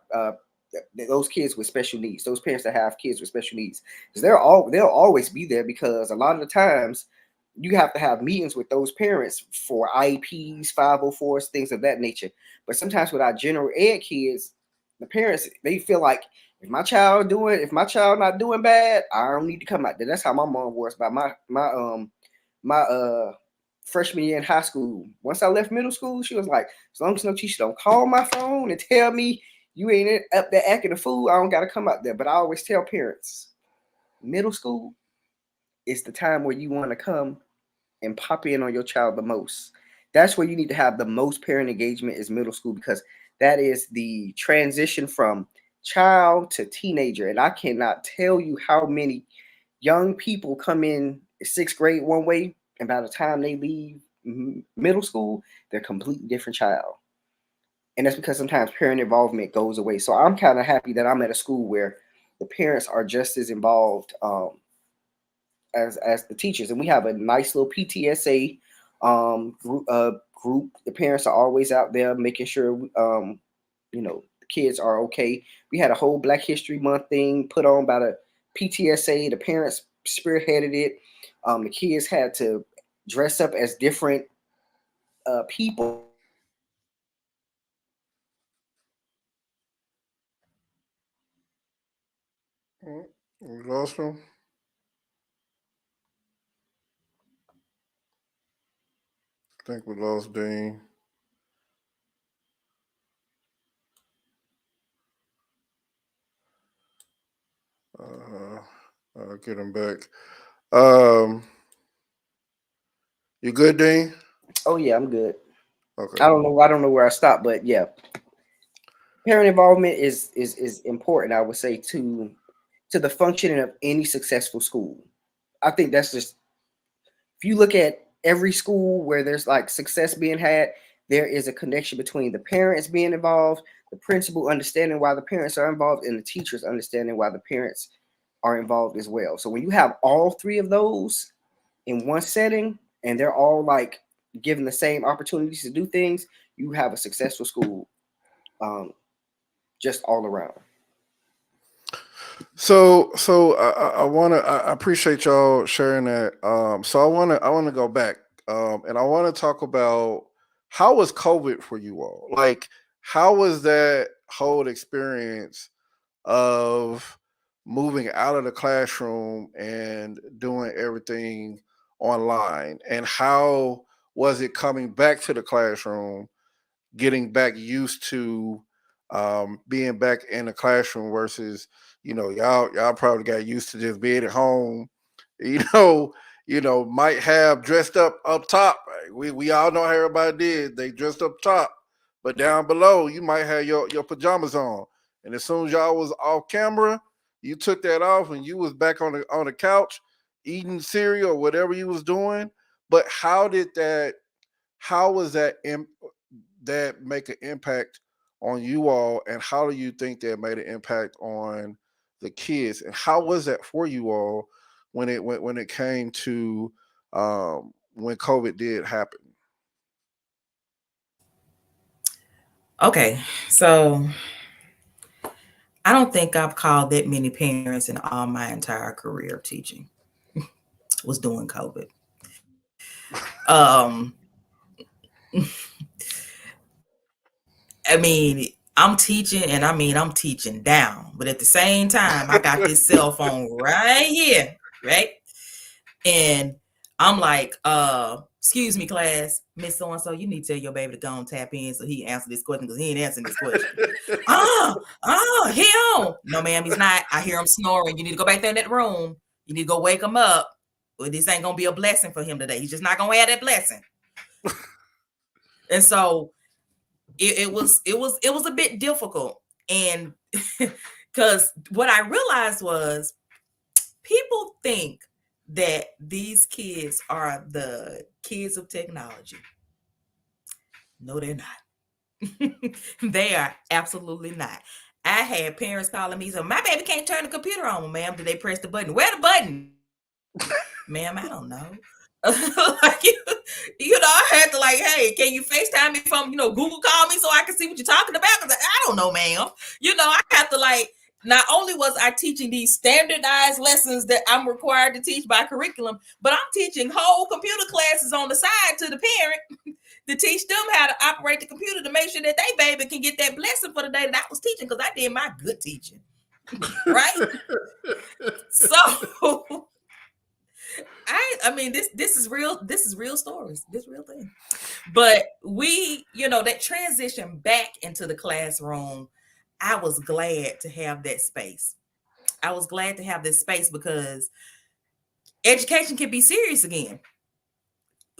those kids with special needs, those parents that have kids with special needs, because they'll always be there, because a lot of the times you have to have meetings with those parents for IEPs, 504s, things of that nature. But sometimes with our general ed kids, the parents, they feel like, if my child not doing bad, I don't need to come out there. That's how my mom was about my freshman year in high school. Once I left middle school, she was like, as long as no teacher don't call my phone and tell me you ain't up there acting a fool, I don't got to come out there. But I always tell parents, middle school is the time where you want to come and pop in on your child the most. That's where you need to have the most parent engagement, is middle school, because that is the transition from child to teenager. And I cannot tell you how many young people come in 6th grade one way, and by the time they leave middle school, they're a completely different child. And that's because sometimes parent involvement goes away. So I'm kind of happy that I'm at a school where the parents are just as involved as the teachers. And we have a nice little PTSA group. The parents are always out there making sure the kids are okay. We had a whole Black History Month thing put on by the PTSA. The parents spearheaded it. The kids had to dress up as different people. We lost him. I think we lost Dean. I'll get him back. You good, Dean? Oh yeah, I'm good. Okay. I don't know where I stopped, but yeah, parent involvement is important, I would say, to the functioning of any successful school. I think that's just, if you look at every school where there's like success being had, there is a connection between the parents being involved, the principal understanding why the parents are involved, and the teachers understanding why the parents are involved as well. So when you have all three of those in one setting, and they're all like given the same opportunities to do things, you have a successful school just all around. So So I want to. I appreciate y'all sharing that. So I want to go back. And I want to talk about how was COVID for you all? Like, how was that whole experience of moving out of the classroom and doing everything online? And how was it coming back to the classroom, getting back used to being back in the classroom versus, y'all probably got used to just being at home, you know, might have dressed up top. We all know how everybody did. They dressed up top, but down below you might have your pajamas on. And as soon as y'all was off camera, you took that off and you was back on the couch eating cereal or whatever you was doing. But how was that make an impact on you all, and how do you think that made an impact on the kids, and how was that for you all when it came to when COVID did happen? Okay, so I don't think I've called that many parents in all my entire career of teaching was doing COVID. Um, I mean, I'm teaching and I'm teaching down, but at the same time, I got this cell phone right here, right? And I'm like, excuse me, class, Miss So-and-so, you need to tell your baby to go and tap in so he answer this question because he ain't answering this question. Him. No, ma'am, he's not. I hear him snoring. You need to go back there in that room. You need to go wake him up. Well, this ain't gonna be a blessing for him today. He's just not gonna have that blessing. And so it was a bit difficult. And because what I realized was people think that these kids are the kids of technology. No, they're not. They are absolutely not. I had parents calling me, so my baby can't turn the computer on, ma'am. Did they press the button? Where the button? Ma'am, I don't know. Like, I had to like, hey, can you FaceTime me from, Google call me so I can see what you're talking about? Because I don't know, ma'am. I have to like, not only was I teaching these standardized lessons that I'm required to teach by curriculum, but I'm teaching whole computer classes on the side to the parent to teach them how to operate the computer to make sure that they baby can get that blessing for the day that I was teaching, because I did my good teaching. Right? So I mean, this is real stories, this real thing. But we, that transition back into the classroom, I was glad to have that space. I was glad to have this space because education can be serious again.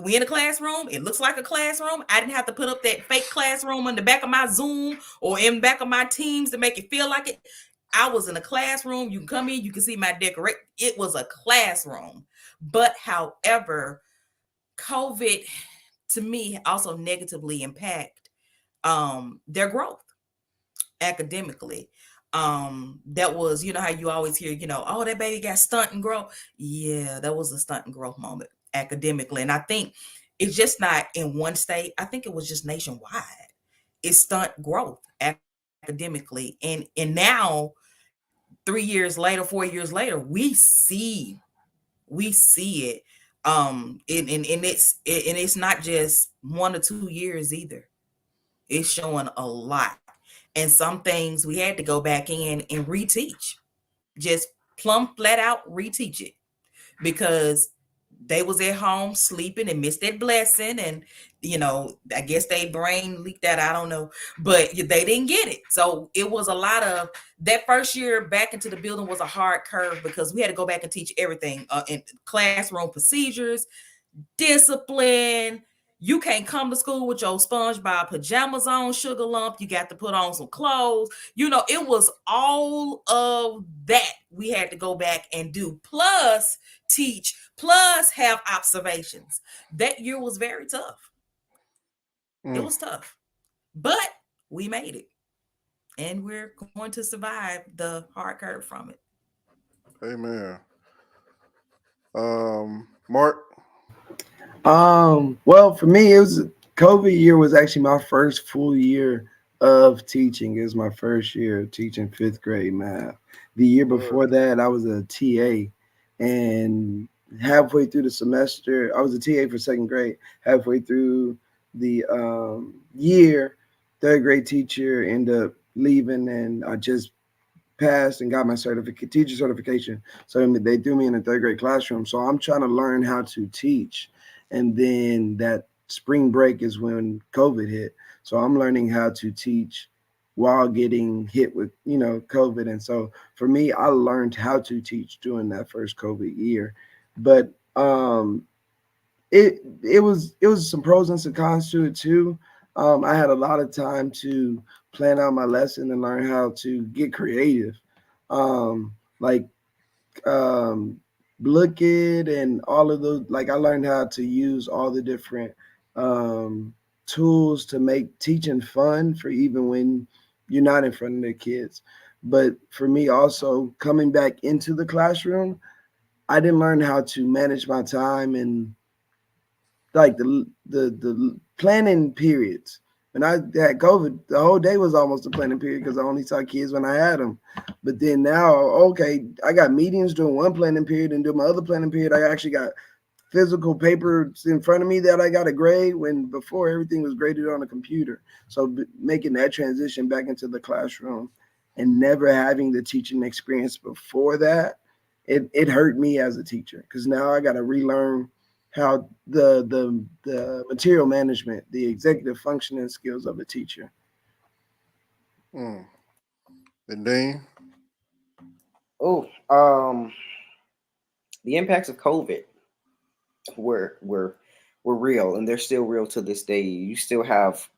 We in a classroom, it looks like a classroom. I didn't have to put up that fake classroom on the back of my Zoom or in the back of my Teams to make it feel like it. I was in a classroom. You can come in, you can see my decorate. It was a classroom. But however, COVID to me also negatively impact their growth academically. That was, how you always hear, oh, that baby got stunt and growth. Yeah, that was a stunt and growth moment academically. And I think it's just not in one state. I think it was just nationwide. It's stunt growth academically. And now 3 years later, 4 years later, we see it. And it's not just 1 or 2 years either. It's showing a lot. And some things we had to go back in and reteach, just plumb flat out reteach it, because they was at home sleeping and missed that blessing. And, I guess they brain leaked that. I don't know, but they didn't get it. So it was a lot of that first year back into the building was a hard curve, because we had to go back and teach everything in classroom procedures, discipline. You can't come to school with your SpongeBob pajamas on, sugar lump. You got to put on some clothes. It was all of that we had to go back and do, plus teach, plus have observations. That year was very tough. It was tough, but we made it, and we're going to survive the hard curve from it. Amen. Mark? Well, for me, it was COVID year was actually my first full year of teaching. It was my first year of teaching 5th grade math. The year before that, I was a TA, and halfway through the semester, I was a TA for 2nd grade. Halfway through the year, 3rd grade teacher ended up leaving, and I just passed and got my teacher certification. So they threw me in a 3rd grade classroom. So I'm trying to learn how to teach. And then that spring break is when COVID hit. So I'm learning how to teach while getting hit with, COVID. And so for me, I learned how to teach during that first COVID year. But it was some pros and some cons to it too. I had a lot of time to plan out my lesson and learn how to get creative, like Blooket and all of those. Like I learned how to use all the different tools to make teaching fun for even when you're not in front of the kids. But for me, also coming back into the classroom, I didn't learn how to manage my time and like the planning periods. When I had COVID, the whole day was almost a planning period because I only saw kids when I had them. But then now, okay, I got meetings during one planning period, and during my other planning period, I actually got physical papers in front of me that I got to grade, when before everything was graded on a computer. So making that transition back into the classroom and never having the teaching experience before that, it hurt me as a teacher, because now I got to relearn how the material management, the executive functioning skills of a teacher. And Dean? Oh, the impacts of COVID were real, and they're still real to this day. You still have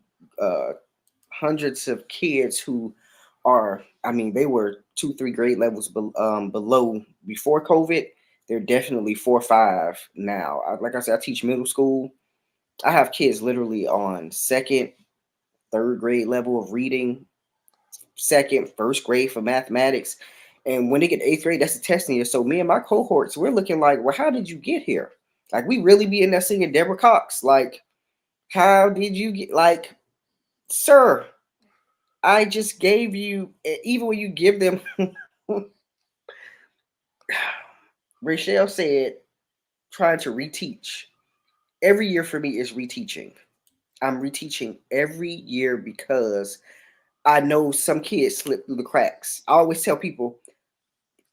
hundreds of kids who are, I mean, they were 2-3 grade levels below before COVID. They're definitely 4-5 now. Like I said, I teach middle school. I have kids literally on 2nd, 3rd grade level of reading, 2nd, 1st grade for mathematics. And when they get 8th grade, that's the testing year. So me and my cohorts, we're looking like, well, how did you get here? Like, we really be in there singing Deborah Cox. Like, how did you get, like, sir, I just gave you, even when you give them, Rachel said, trying to reteach. Every year for me is reteaching. I'm reteaching every year because I know some kids slip through the cracks. I always tell people,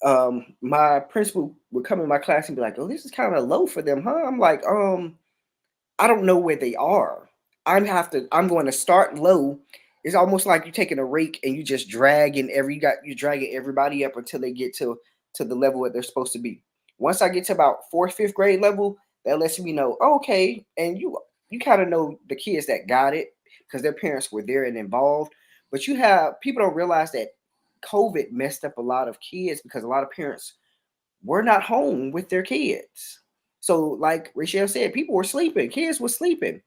my principal would come in my class and be like, oh, this is kind of low for them, huh? I'm like, I don't know where they are. I'm going to start low. It's almost like you're taking a rake and you just dragging you're dragging everybody up until they get to the level that they're supposed to be. Once I get to about 4th, 5th grade level, that lets me know, okay, and you kind of know the kids that got it because their parents were there and involved. But people don't realize that COVID messed up a lot of kids because a lot of parents were not home with their kids. So like Rachel said, people were sleeping, kids were sleeping.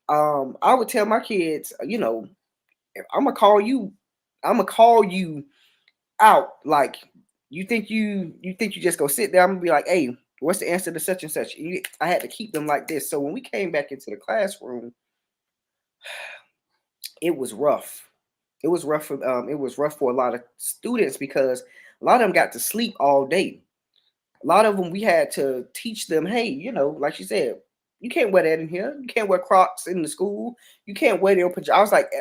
I would tell my kids, I'm gonna call you out. Like, you think you just go sit there, I'm gonna be like, hey, what's the answer to such and such? I had to keep them like this. So when we came back into the classroom, it was rough. It was rough for a lot of students because a lot of them got to sleep all day. A lot of them, we had to teach them, hey, like you said, you can't wear that in here. You can't wear Crocs in the school. You can't wear your pajamas. I was like,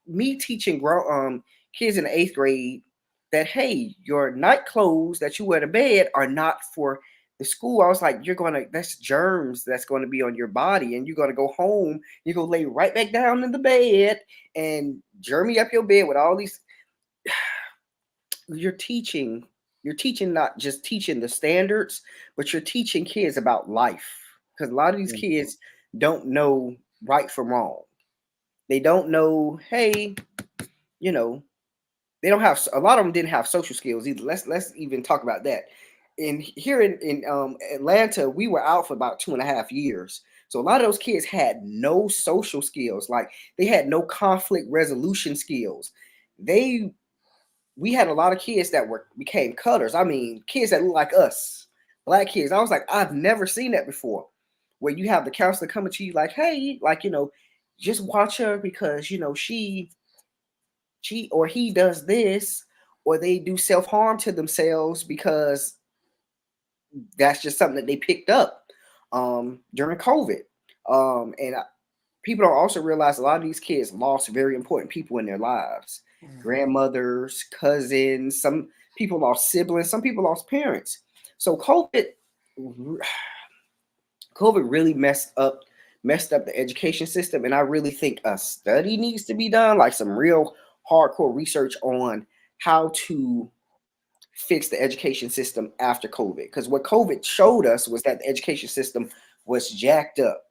me teaching kids in the 8th grade that, hey, your night clothes that you wear to bed are not for the school. I was like, that's germs that's going to be on your body, and you're going to go home. You're going to lay right back down in the bed and germy up your bed with all these. You're teaching not just teaching the standards, but you're teaching kids about life. Because a lot of these kids don't know right from wrong. They don't know, hey, they don't have, a lot of them didn't have social skills either. Let's even talk about that. And here in Atlanta, we were out for about 2.5 years. So a lot of those kids had no social skills. Like, they had no conflict resolution skills. We had a lot of kids that became cutters. I mean, kids that look like us, black kids. I was like, I've never seen that before, where you have the counselor coming to you like, hey, like, just watch her because, she she or he does this, or they do self-harm to themselves because that's just something that they picked up during COVID. And people don't also realize a lot of these kids lost very important people in their lives. Grandmothers, cousins, some people lost siblings, some people lost parents. So COVID really messed up the education system, and I really think a study needs to be done, like some real hardcore research on how to fix the education system after COVID. Because what COVID showed us was that the education system was jacked up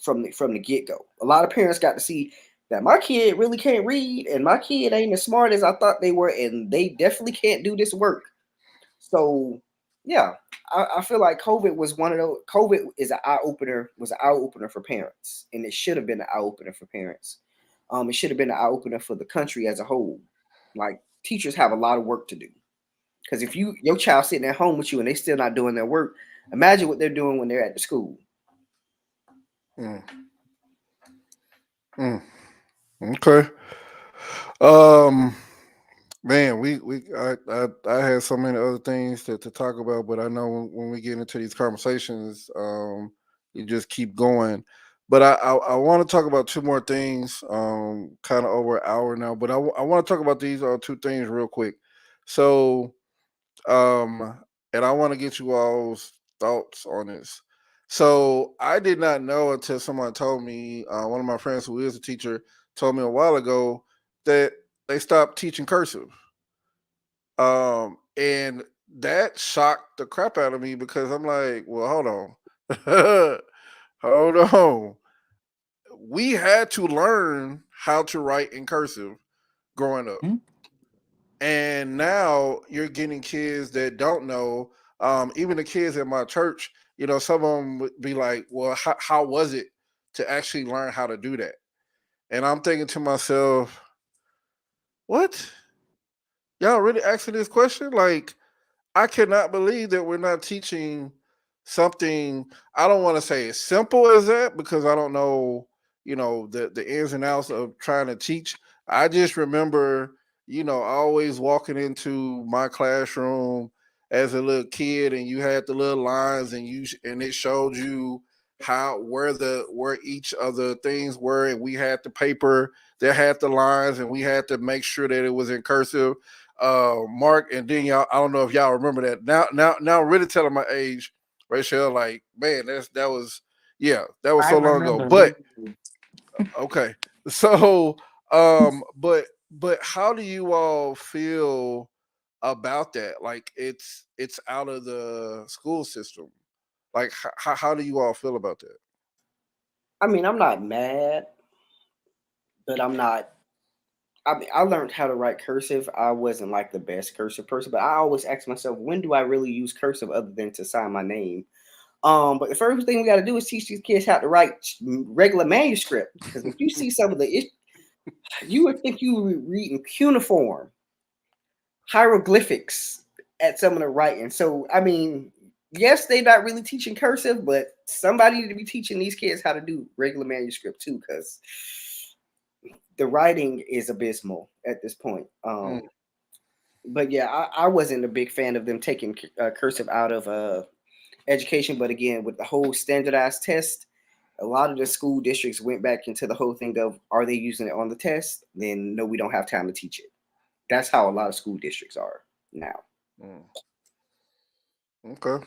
from the get-go. A lot of parents got to see that my kid really can't read, and my kid ain't as smart as I thought they were, and they definitely can't do this work. So yeah, I feel like COVID was one of those. COVID is an eye opener, was an eye opener for parents, and it should have been an eye opener for parents. It should have been an eye opener for the country as a whole. Like, teachers have a lot of work to do, because if your child sitting at home with you and they still not doing their work, imagine what they're doing when they're at the school. Okay. Man, I had so many other things to talk about, but I know when we get into these conversations, you just keep going. But I want to talk about two more things, kind of over an hour now. But I want to talk about these two things real quick. So, and I want to get you all's thoughts on this. So I did not know until someone told me, one of my friends who is a teacher told me a while ago that they stopped teaching cursive. And that shocked the crap out of me because I'm like, well, hold on. Hold on. We had to learn how to write in cursive growing up. And now you're getting kids that don't know. Even the kids in my church, some of them would be like, well, how was it to actually learn how to do that? And I'm thinking to myself, what? Y'all really asking this question? Like, I cannot believe that we're not teaching something. I don't want to say as simple as that because I don't know, the ins and outs of trying to teach. I just remember, always walking into my classroom as a little kid, and you had the little lines, and it showed you where each of the things were, and we had the paper that had the lines, and we had to make sure that it was in cursive. Mark and then y'all, I don't know if y'all remember that. Now really telling my age, Rachel, like, man, that was so long ago. But okay. So but how do you all feel about that? Like, it's out of the school system. Like, how do you all feel about that? I mean, I'm not mad, but I'm not. I mean, I learned how to write cursive. I wasn't like the best cursive person, but I always ask myself, when do I really use cursive other than to sign my name? But the first thing we got to do is teach these kids how to write regular manuscript. Because if you see some of you would think you were reading cuneiform hieroglyphics at some of the writing. So, I mean, yes, they're not really teaching cursive, but somebody need to be teaching these kids how to do regular manuscript too, because the writing is abysmal at this point. But yeah, I wasn't a big fan of them taking cursive out of education. But again, with the whole standardized test, a lot of the school districts went back into the whole thing of, are they using it on the test? Then no, we don't have time to teach it. That's how a lot of school districts are now. Okay.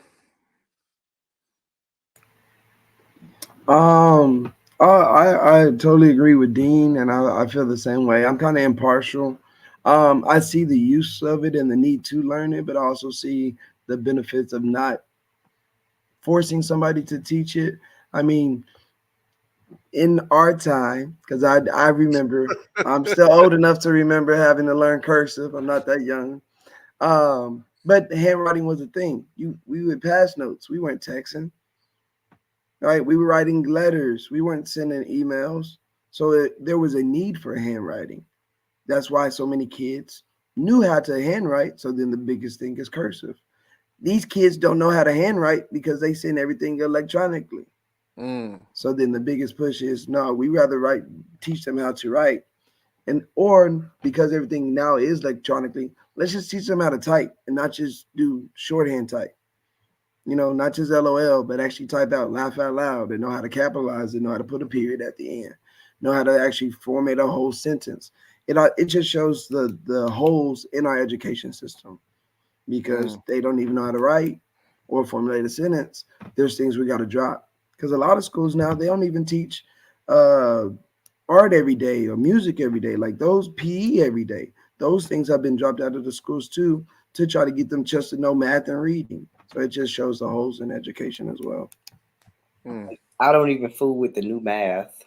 I totally agree with Dean, and I feel the same way. I'm kind of impartial. I see the use of it and the need to learn it, but I also see the benefits of not forcing somebody to teach it. I mean, in our time, because I remember, I'm still old enough to remember having to learn cursive. I'm not that young. But handwriting was a thing. We would pass notes. We weren't texting. Right? We were writing letters. We weren't sending emails. So there was a need for handwriting. That's why so many kids knew how to handwrite. So then the biggest thing is cursive. These kids don't know how to handwrite because they send everything electronically. So then the biggest push is, no, we rather teach them how to write. or because everything now is electronically, let's just teach them how to type and not just do shorthand type. Not just LOL, but actually type out, laugh out loud, and know how to capitalize it, know how to put a period at the end, know how to actually formate a whole sentence. It just shows the holes in our education system because they don't even know how to write or formulate a sentence. There's things we got to drop because a lot of schools now, they don't even teach art every day or music every day, like those PE every day. Those things have been dropped out of the schools too to try to get them just to know math and reading. So it just shows the holes in education as well. I don't even fool with the new math.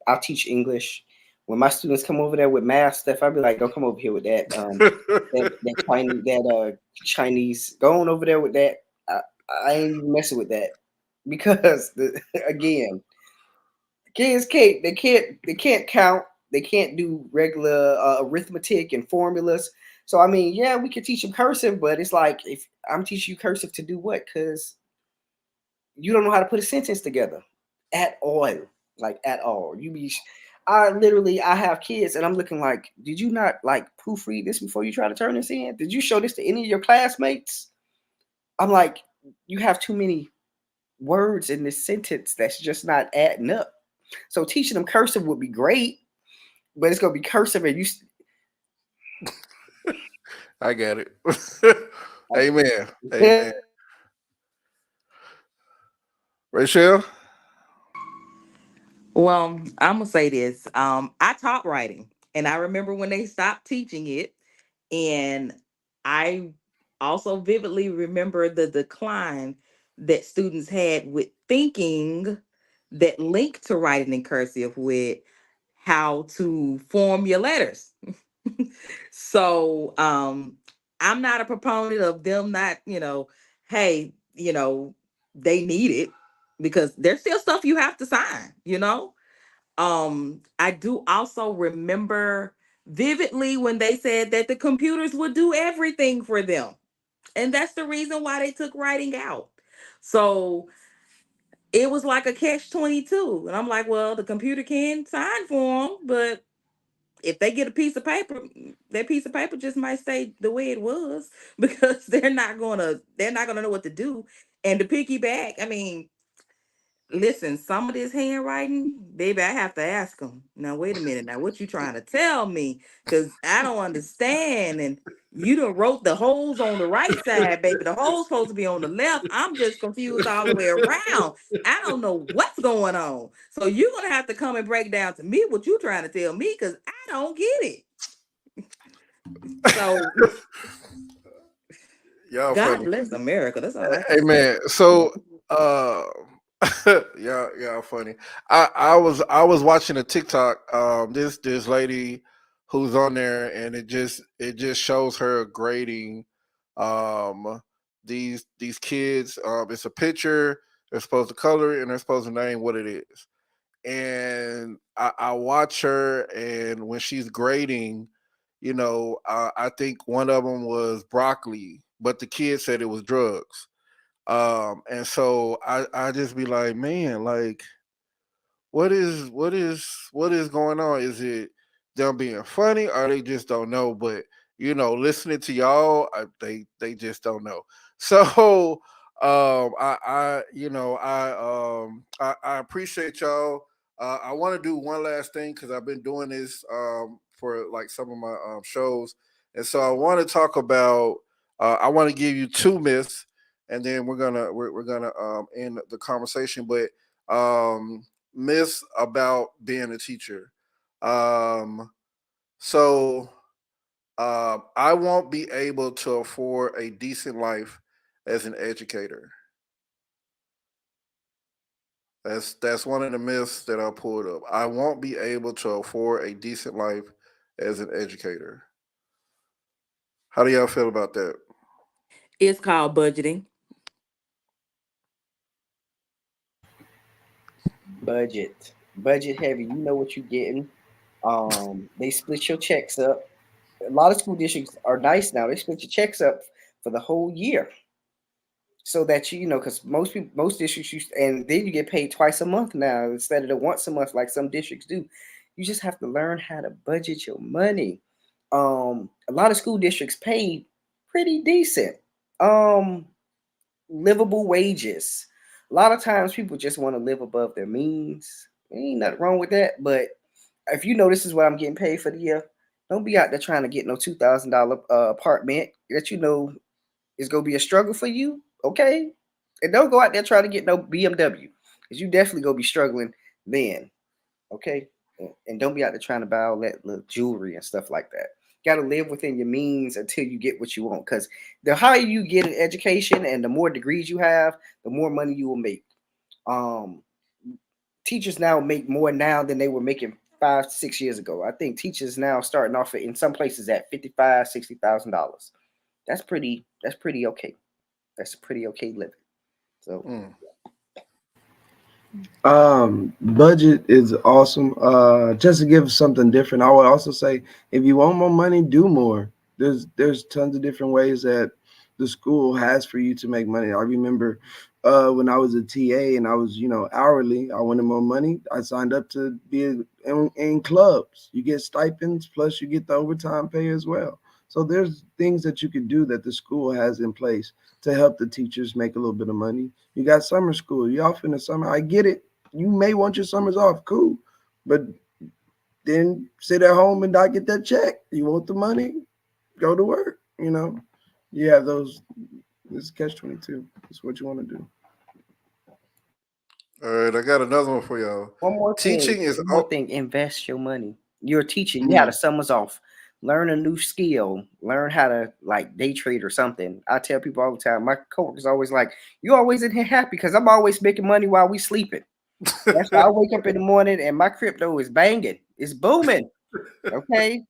I teach English. When my students come over there with math stuff, I'll be like, "Don't come over here with that. that Chinese. Go on over there with that. I ain't even messing with that because again, kids can't count. They can't do regular arithmetic and formulas. So I mean, yeah, we can teach them cursive, but it's like if I'm teaching you cursive to do what? Because you don't know how to put a sentence together at all. Like at all. I have kids and I'm looking like, did you not like proofread this before you try to turn this in? Did you show this to any of your classmates? I'm like, you have too many words in this sentence that's just not adding up. So teaching them cursive would be great, but it's gonna be cursive and you. I get it. Amen. Amen. Rachel? Well, I'm gonna say this. I taught writing, and I remember when they stopped teaching it, and I also vividly remember the decline that students had with thinking that linked to writing in cursive with how to form your letters. So I'm not a proponent of them not, hey, they need it because there's still stuff you have to sign. I do also remember vividly when they said that the computers would do everything for them. And that's the reason why they took writing out. So it was like a catch 22. And I'm like, well, the computer can sign for them, but if they get a piece of paper, that piece of paper just might stay the way it was because they're not gonna know what to do. And to piggyback, I mean, listen, some of this handwriting, baby, I have to ask them. Now, wait a minute. Now, what you trying to tell me? Because I don't understand. And you done wrote the holes on the right side, baby. The hole's supposed to be on the left. I'm just confused all the way around. I don't know what's going on. So you're going to have to come and break down to me what you trying to tell me because I don't get it. So Y'all God funny. bless America. That's all I can say. Amen. So y'all funny. I was watching a TikTok, this lady who's on there, and it just shows her grading these kids. It's a picture, they're supposed to color it, and they're supposed to name what it is. And I watch her, and when she's grading, I think one of them was broccoli, but the kid said it was drugs. And so I just be like, man, like, what is going on? Is it them being funny, or they just don't know? But listening to y'all, they just don't know. So I appreciate y'all. I want to do one last thing because I've been doing this for like some of my shows, and so I want to talk about. I want to give you two myths, and then we're gonna end the conversation. But myths about being a teacher. Um, so I won't be able to afford a decent life as an educator. That's one of the myths that I pulled up. I won't be able to afford a decent life as an educator. How do y'all feel about that? It's called budgeting. Budget heavy. You know what you're getting. They split your checks up. A lot of school districts are nice now. They split your checks up for the whole year, so that because most districts and then you get paid twice a month now instead of the once a month like some districts do. You just have to learn how to budget your money. A lot of school districts pay pretty decent. Um, Livable wages. A lot of times people just want to live above their means. Ain't nothing wrong with that. But if you know this is what I'm getting paid for the year, don't be out there trying to get no $2,000 apartment that you know is gonna be a struggle for you. Okay, and don't go out there trying to get no BMW because you definitely gonna be struggling then. Okay, and don't be out there trying to buy all that little jewelry and stuff like that. Got to live within your means until you get what you want. Because the higher you get in education and the more degrees you have, the more money you will make. Um, Teachers now make more now than they were making 5 to 6 years ago. I think teachers now starting off in some places at $55,000, $60,000. That's pretty. That's pretty okay. That's a pretty okay living. So. Budget is awesome. Just to give something different, I would also say if you want more money, do more. There's tons of different ways that the school has for you to make money. I remember when I was a TA and I was, hourly, I wanted more money. I signed up to be in clubs. You get stipends, plus you get the overtime pay as well. So there's things that you can do that the school has in place to help the teachers make a little bit of money. You got summer school. You off in the summer. I get it. You may want your summers off. Cool. But then sit at home and not get that check. You want the money? Go to work. You have those. This is catch-22. It's what you want to do. All right, I got another one for y'all. One more Teaching is one more thing. Invest your money. You're a teacher. You had a summers off. Learn a new skill. Learn how to day trade or something. I tell people all the time. My coworkers always like, "You always in here happy," because I'm always making money while we sleeping. That's why I wake up in the morning and my crypto is banging. It's booming. Okay.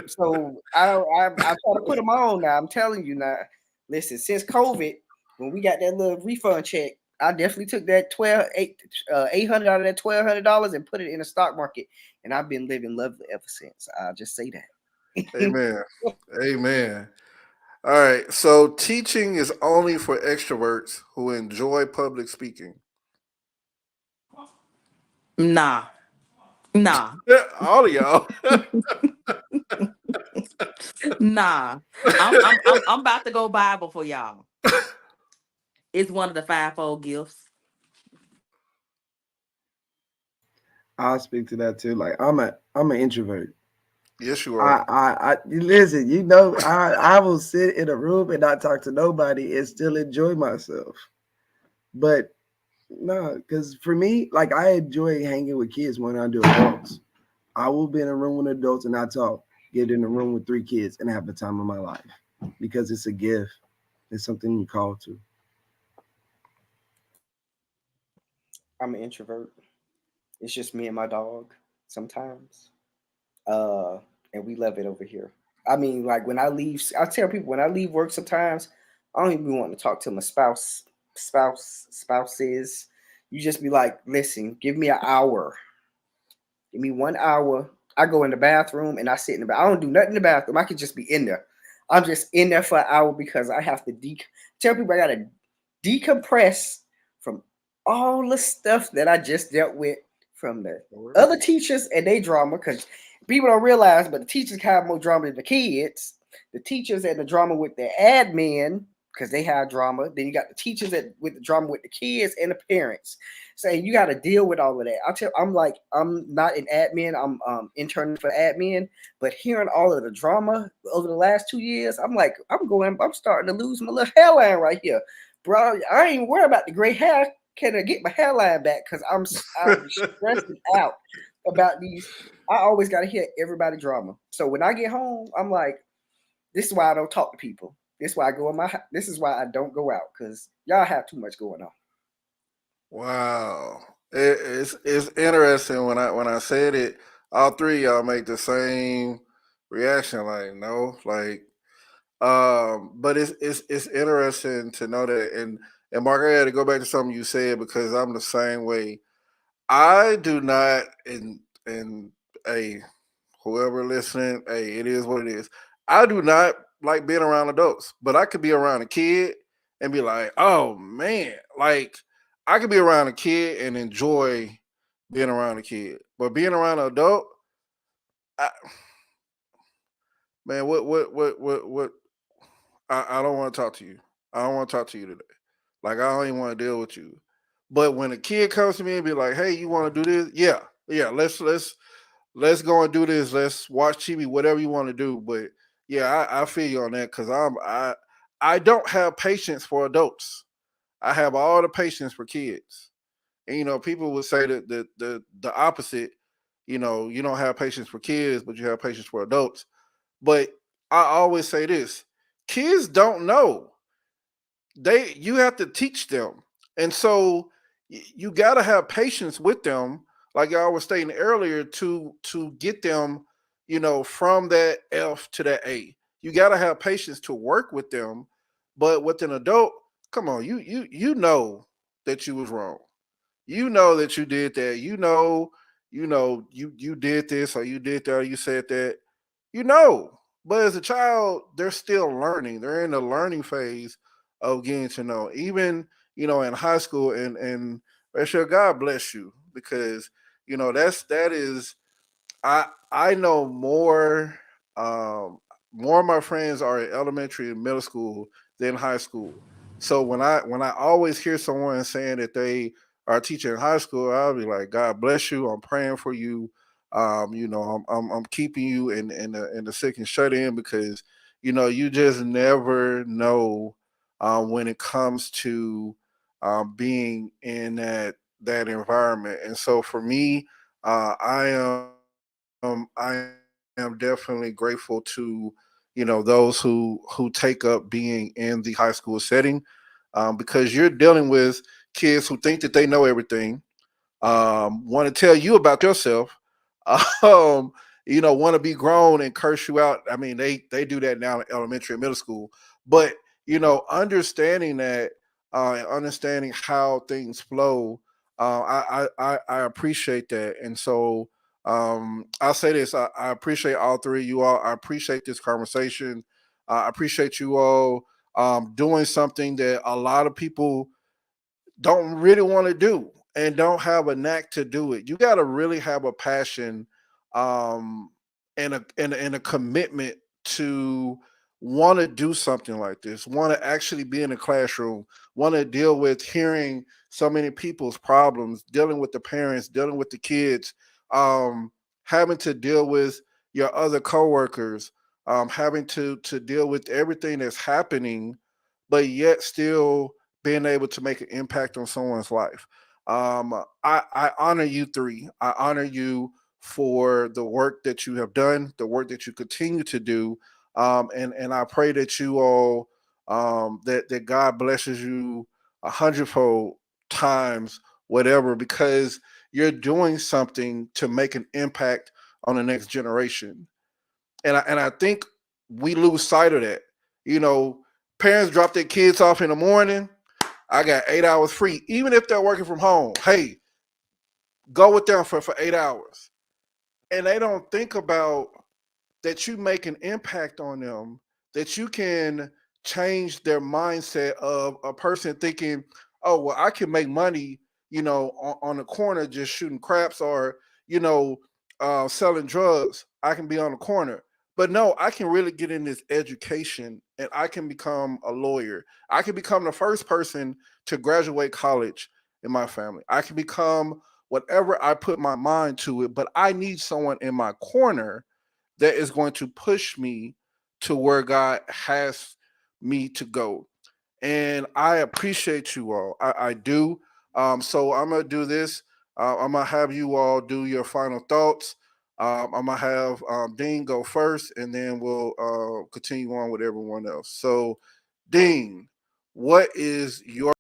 So I try to put them on now. I'm telling you now. Listen, since COVID, when we got that little refund check, I definitely took that $800 out of that $1,200 and put it in the stock market, and I've been living lovely ever since. I'll just say that. Amen. Amen. All right. So teaching is only for extroverts who enjoy public speaking. Nah. All of y'all. Nah. I'm about to go Bible for y'all. It's one of the fivefold gifts. I'll speak to that too. Like I'm an introvert. Yes, you are. I listen, I will sit in a room and not talk to nobody and still enjoy myself. But no, because for me, I enjoy hanging with kids more than I do adults. I will be in a room with adults and not talk. Get in a room with 3 kids and have the time of my life because it's a gift. It's something you call to. I'm an introvert. It's just me and my dog sometimes. And we love it over here. I mean, when I leave, I tell people when I leave work sometimes, I don't even want to talk to my spouses. You just be like, listen, give me an hour. Give me 1 hour. I go in the bathroom and I sit in the bathroom. I don't do nothing in the bathroom. I could just be in there. I'm just in there for an hour because I have to tell people I gotta decompress from all the stuff that I just dealt with from the other teachers and their drama, because people don't realize, but the teachers have more drama than the kids. The teachers and the drama with the admin, because they have drama. Then you got the teachers with the drama with the kids and the parents. So you got to deal with all of that. I'm not an admin. I'm interning for admin, but hearing all of the drama over the last 2 years, I'm starting to lose my little hairline right here, bro. I ain't worried about the gray hair. Can I get my hairline back? Because I'm stressed out about these. I always got to hear everybody drama. So when I get home, I'm like, this is why I don't talk to people. This is why I go in my house. This is why I don't go out, because y'all have too much going on. Wow. It's interesting when I said it, all 3 of y'all make the same reaction. No, but it's interesting to know that. And Mark, I had to go back to something you said because I'm the same way. I do not, and whoever listening, it is what it is. I do not like being around adults, but I could be around a kid and be like, oh man, I could be around a kid and enjoy being around a kid, but being around an adult, I, man, what? I don't want to talk to you. I don't want to talk to you today. Like I don't even want to deal with you. But when a kid comes to me and be like, "Hey, you want to do this?" Yeah, yeah. Let's go and do this. Let's watch TV, whatever you want to do. But yeah, I feel you on that because I don't have patience for adults. I have all the patience for kids. And people would say that the opposite. You don't have patience for kids, but you have patience for adults. But I always say this: kids don't know. You have to teach them, and so you got to have patience with them, like I was stating earlier, to get them, from that F to that A. You got to have patience to work with them, but with an adult, come on, you know that you was wrong. You know that you did that. You did this or you did that or you said that. You know, but as a child, they're still learning. They're in the learning phase of getting to know. Even in high school, and make sure God bless you because that is I know more of my friends are in elementary and middle school than high school. So when I always hear someone saying that they are teaching in high school, I'll be like, God bless you. I'm praying for you. I'm keeping you in the sick and shut in because you just never know when it comes to being in that environment. And so for me, I am definitely grateful to those who take up being in the high school setting, because you're dealing with kids who think that they know everything, want to tell you about yourself, um, want to be grown and curse you out. I mean, they do that now in elementary and middle school, but understanding that, and understanding how things flow, I appreciate that, and so I'll say this: I appreciate all three of you all. I appreciate this conversation. I appreciate you all doing something that a lot of people don't really want to do and don't have a knack to do it. You got to really have a passion, um, and a commitment to want to do something like this. Want to actually be in a classroom. Want to deal with hearing so many people's problems, dealing with the parents, dealing with the kids, um, having to deal with your other coworkers, having to deal with everything that's happening, but yet still being able to make an impact on someone's life. I honor you three. I honor you for the work that you have done, the work that you continue to do, and I pray that you all, that God blesses you a hundredfold times, whatever, because you're doing something to make an impact on the next generation. And I think we lose sight of that. You know, Parents drop their kids off in the morning. I got 8 hours free, even if they're working from home. Hey, go with them for 8 hours. And they don't think about that you make an impact on them, that you can change their mindset of a person thinking, oh, well, I can make money, on the corner just shooting craps or, selling drugs. I can be on the corner. But no, I can really get in this education and I can become a lawyer. I can become the first person to graduate college in my family. I can become whatever I put my mind to it, but I need someone in my corner that is going to push me to where God has me to go. And I appreciate you all. I do. So I'm gonna do this. I'm gonna have you all do your final thoughts. I'm gonna have Dean go first, and then we'll continue on with everyone else. So, Dean, what is your?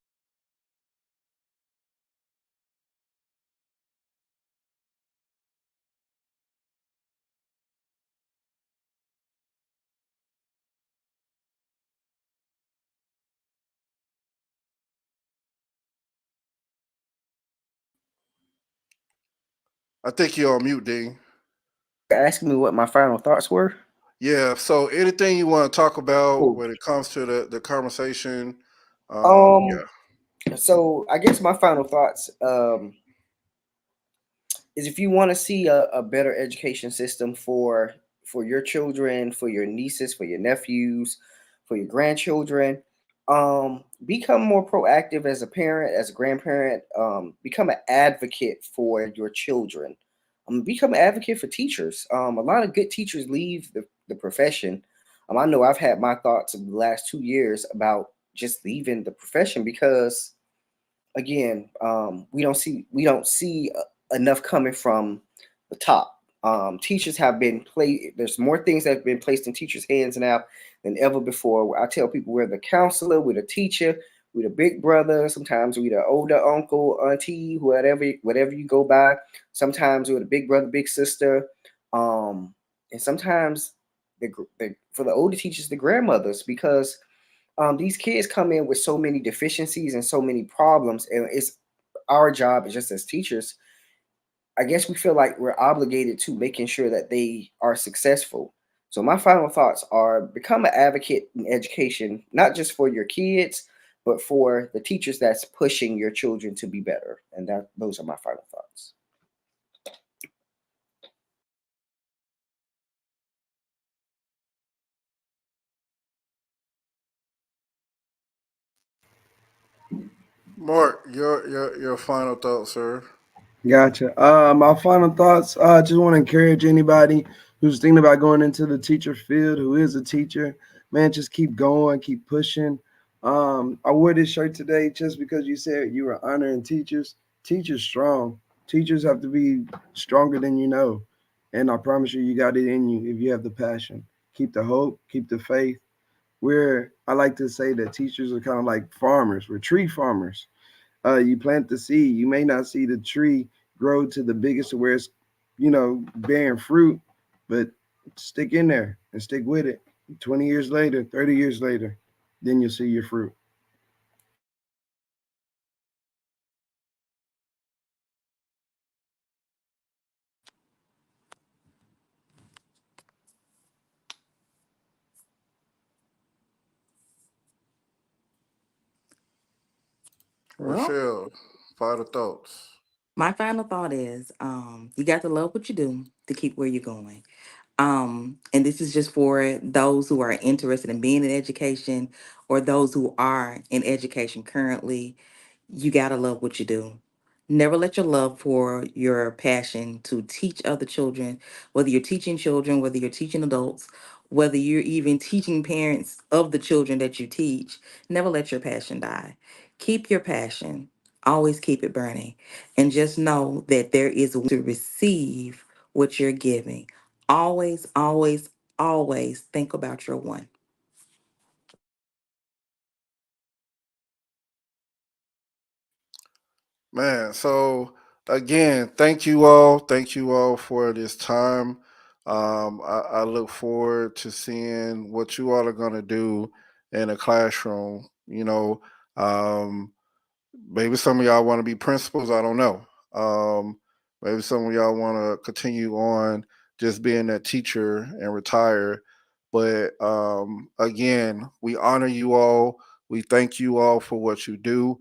I think you're on mute, Dean. Asking me what my final thoughts were. Yeah. So, anything you want to talk about Oh, when it comes to the conversation? Um, Yeah. so I guess my final thoughts. is if you want to see a better education system for your children, for your nieces, for your nephews, for your grandchildren, become more proactive as a parent, as a grandparent. Become an advocate for your children. Become an advocate for teachers. A lot of good teachers leave the profession. I know I've had my thoughts in the last 2 years about just leaving the profession because, again, we don't see enough coming from the top. Teachers have been placed. There's more things that have been placed in teachers' hands now than ever before. I tell people we're the counselor, we're the teacher, we're the big brother. Sometimes we're the older uncle, auntie, whatever you go by. Sometimes we're the big brother, big sister, and sometimes for the older teachers, the grandmothers, because these kids come in with so many deficiencies and so many problems, and it's our job just as teachers. I guess we feel like we're obligated to making sure that they are successful. So my final thoughts are: become an advocate in education, not just for your kids, but for the teachers that's pushing your children to be better. And those are my final thoughts. Mark, your final thoughts, sir. Gotcha. My final thoughts. Just want to encourage anybody who's thinking about going into the teacher field, who is a teacher, man, just keep going, keep pushing. I wore this shirt today just because you said you were honoring teachers. Teachers strong. Teachers have to be stronger than you know, and I promise you, you got it in you if you have the passion. Keep the hope, keep the faith. I like to say that teachers are kind of like farmers. We're tree farmers. You plant the seed. You may not see the tree grow to the biggest to where it's, bearing fruit, but stick in there and stick with it. 20 years later, 30 years later, then you'll see your fruit. Well, Rochelle, final thoughts. my final thought is you got to love what you do to keep where you're going. And this is just for those who are interested in being in education or those who are in education currently. You got to love what you do. Never let your love for your passion to teach other children, whether you're teaching children, whether you're teaching adults, whether you're even teaching parents of the children that you teach, never let your passion die. Keep your passion, always keep it burning. And just know that there is a way to receive what you're giving. Always, always, always think about your one. Man, so again, thank you all. Thank you all for this time. I look forward to seeing what you all are going to do in a classroom. Maybe some of y'all want to be principals. I don't know. Maybe some of y'all want to continue on just being a teacher and retire. But again, we honor you all. We thank you all for what you do.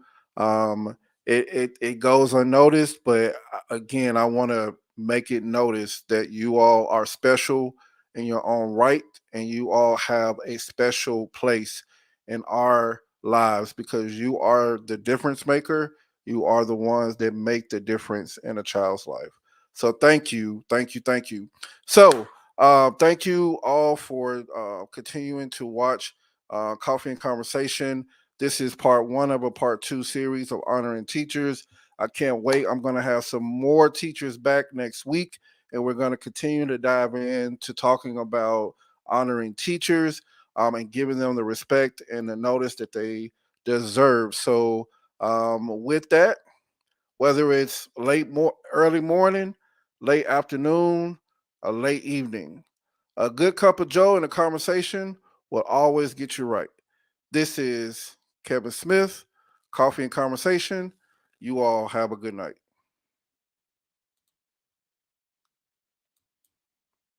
It goes unnoticed, but again, I want to make it noticed that you all are special in your own right, and you all have a special place in our lives because you are the difference maker. You are the ones that make the difference in a child's life. So thank you, thank you, thank you. So thank you all for continuing to watch Coffee and Conversation. This is part one of a part two series of honoring teachers. I can't wait. I'm going to have some more teachers back next week, and we're going to continue to dive into talking about honoring teachers and giving them the respect and the notice that they deserve. So, with that, whether it's early morning, late afternoon, or late evening, a good cup of Joe and a conversation will always get you right. This is Kevin Smith, Coffee and Conversation. You all have a good night.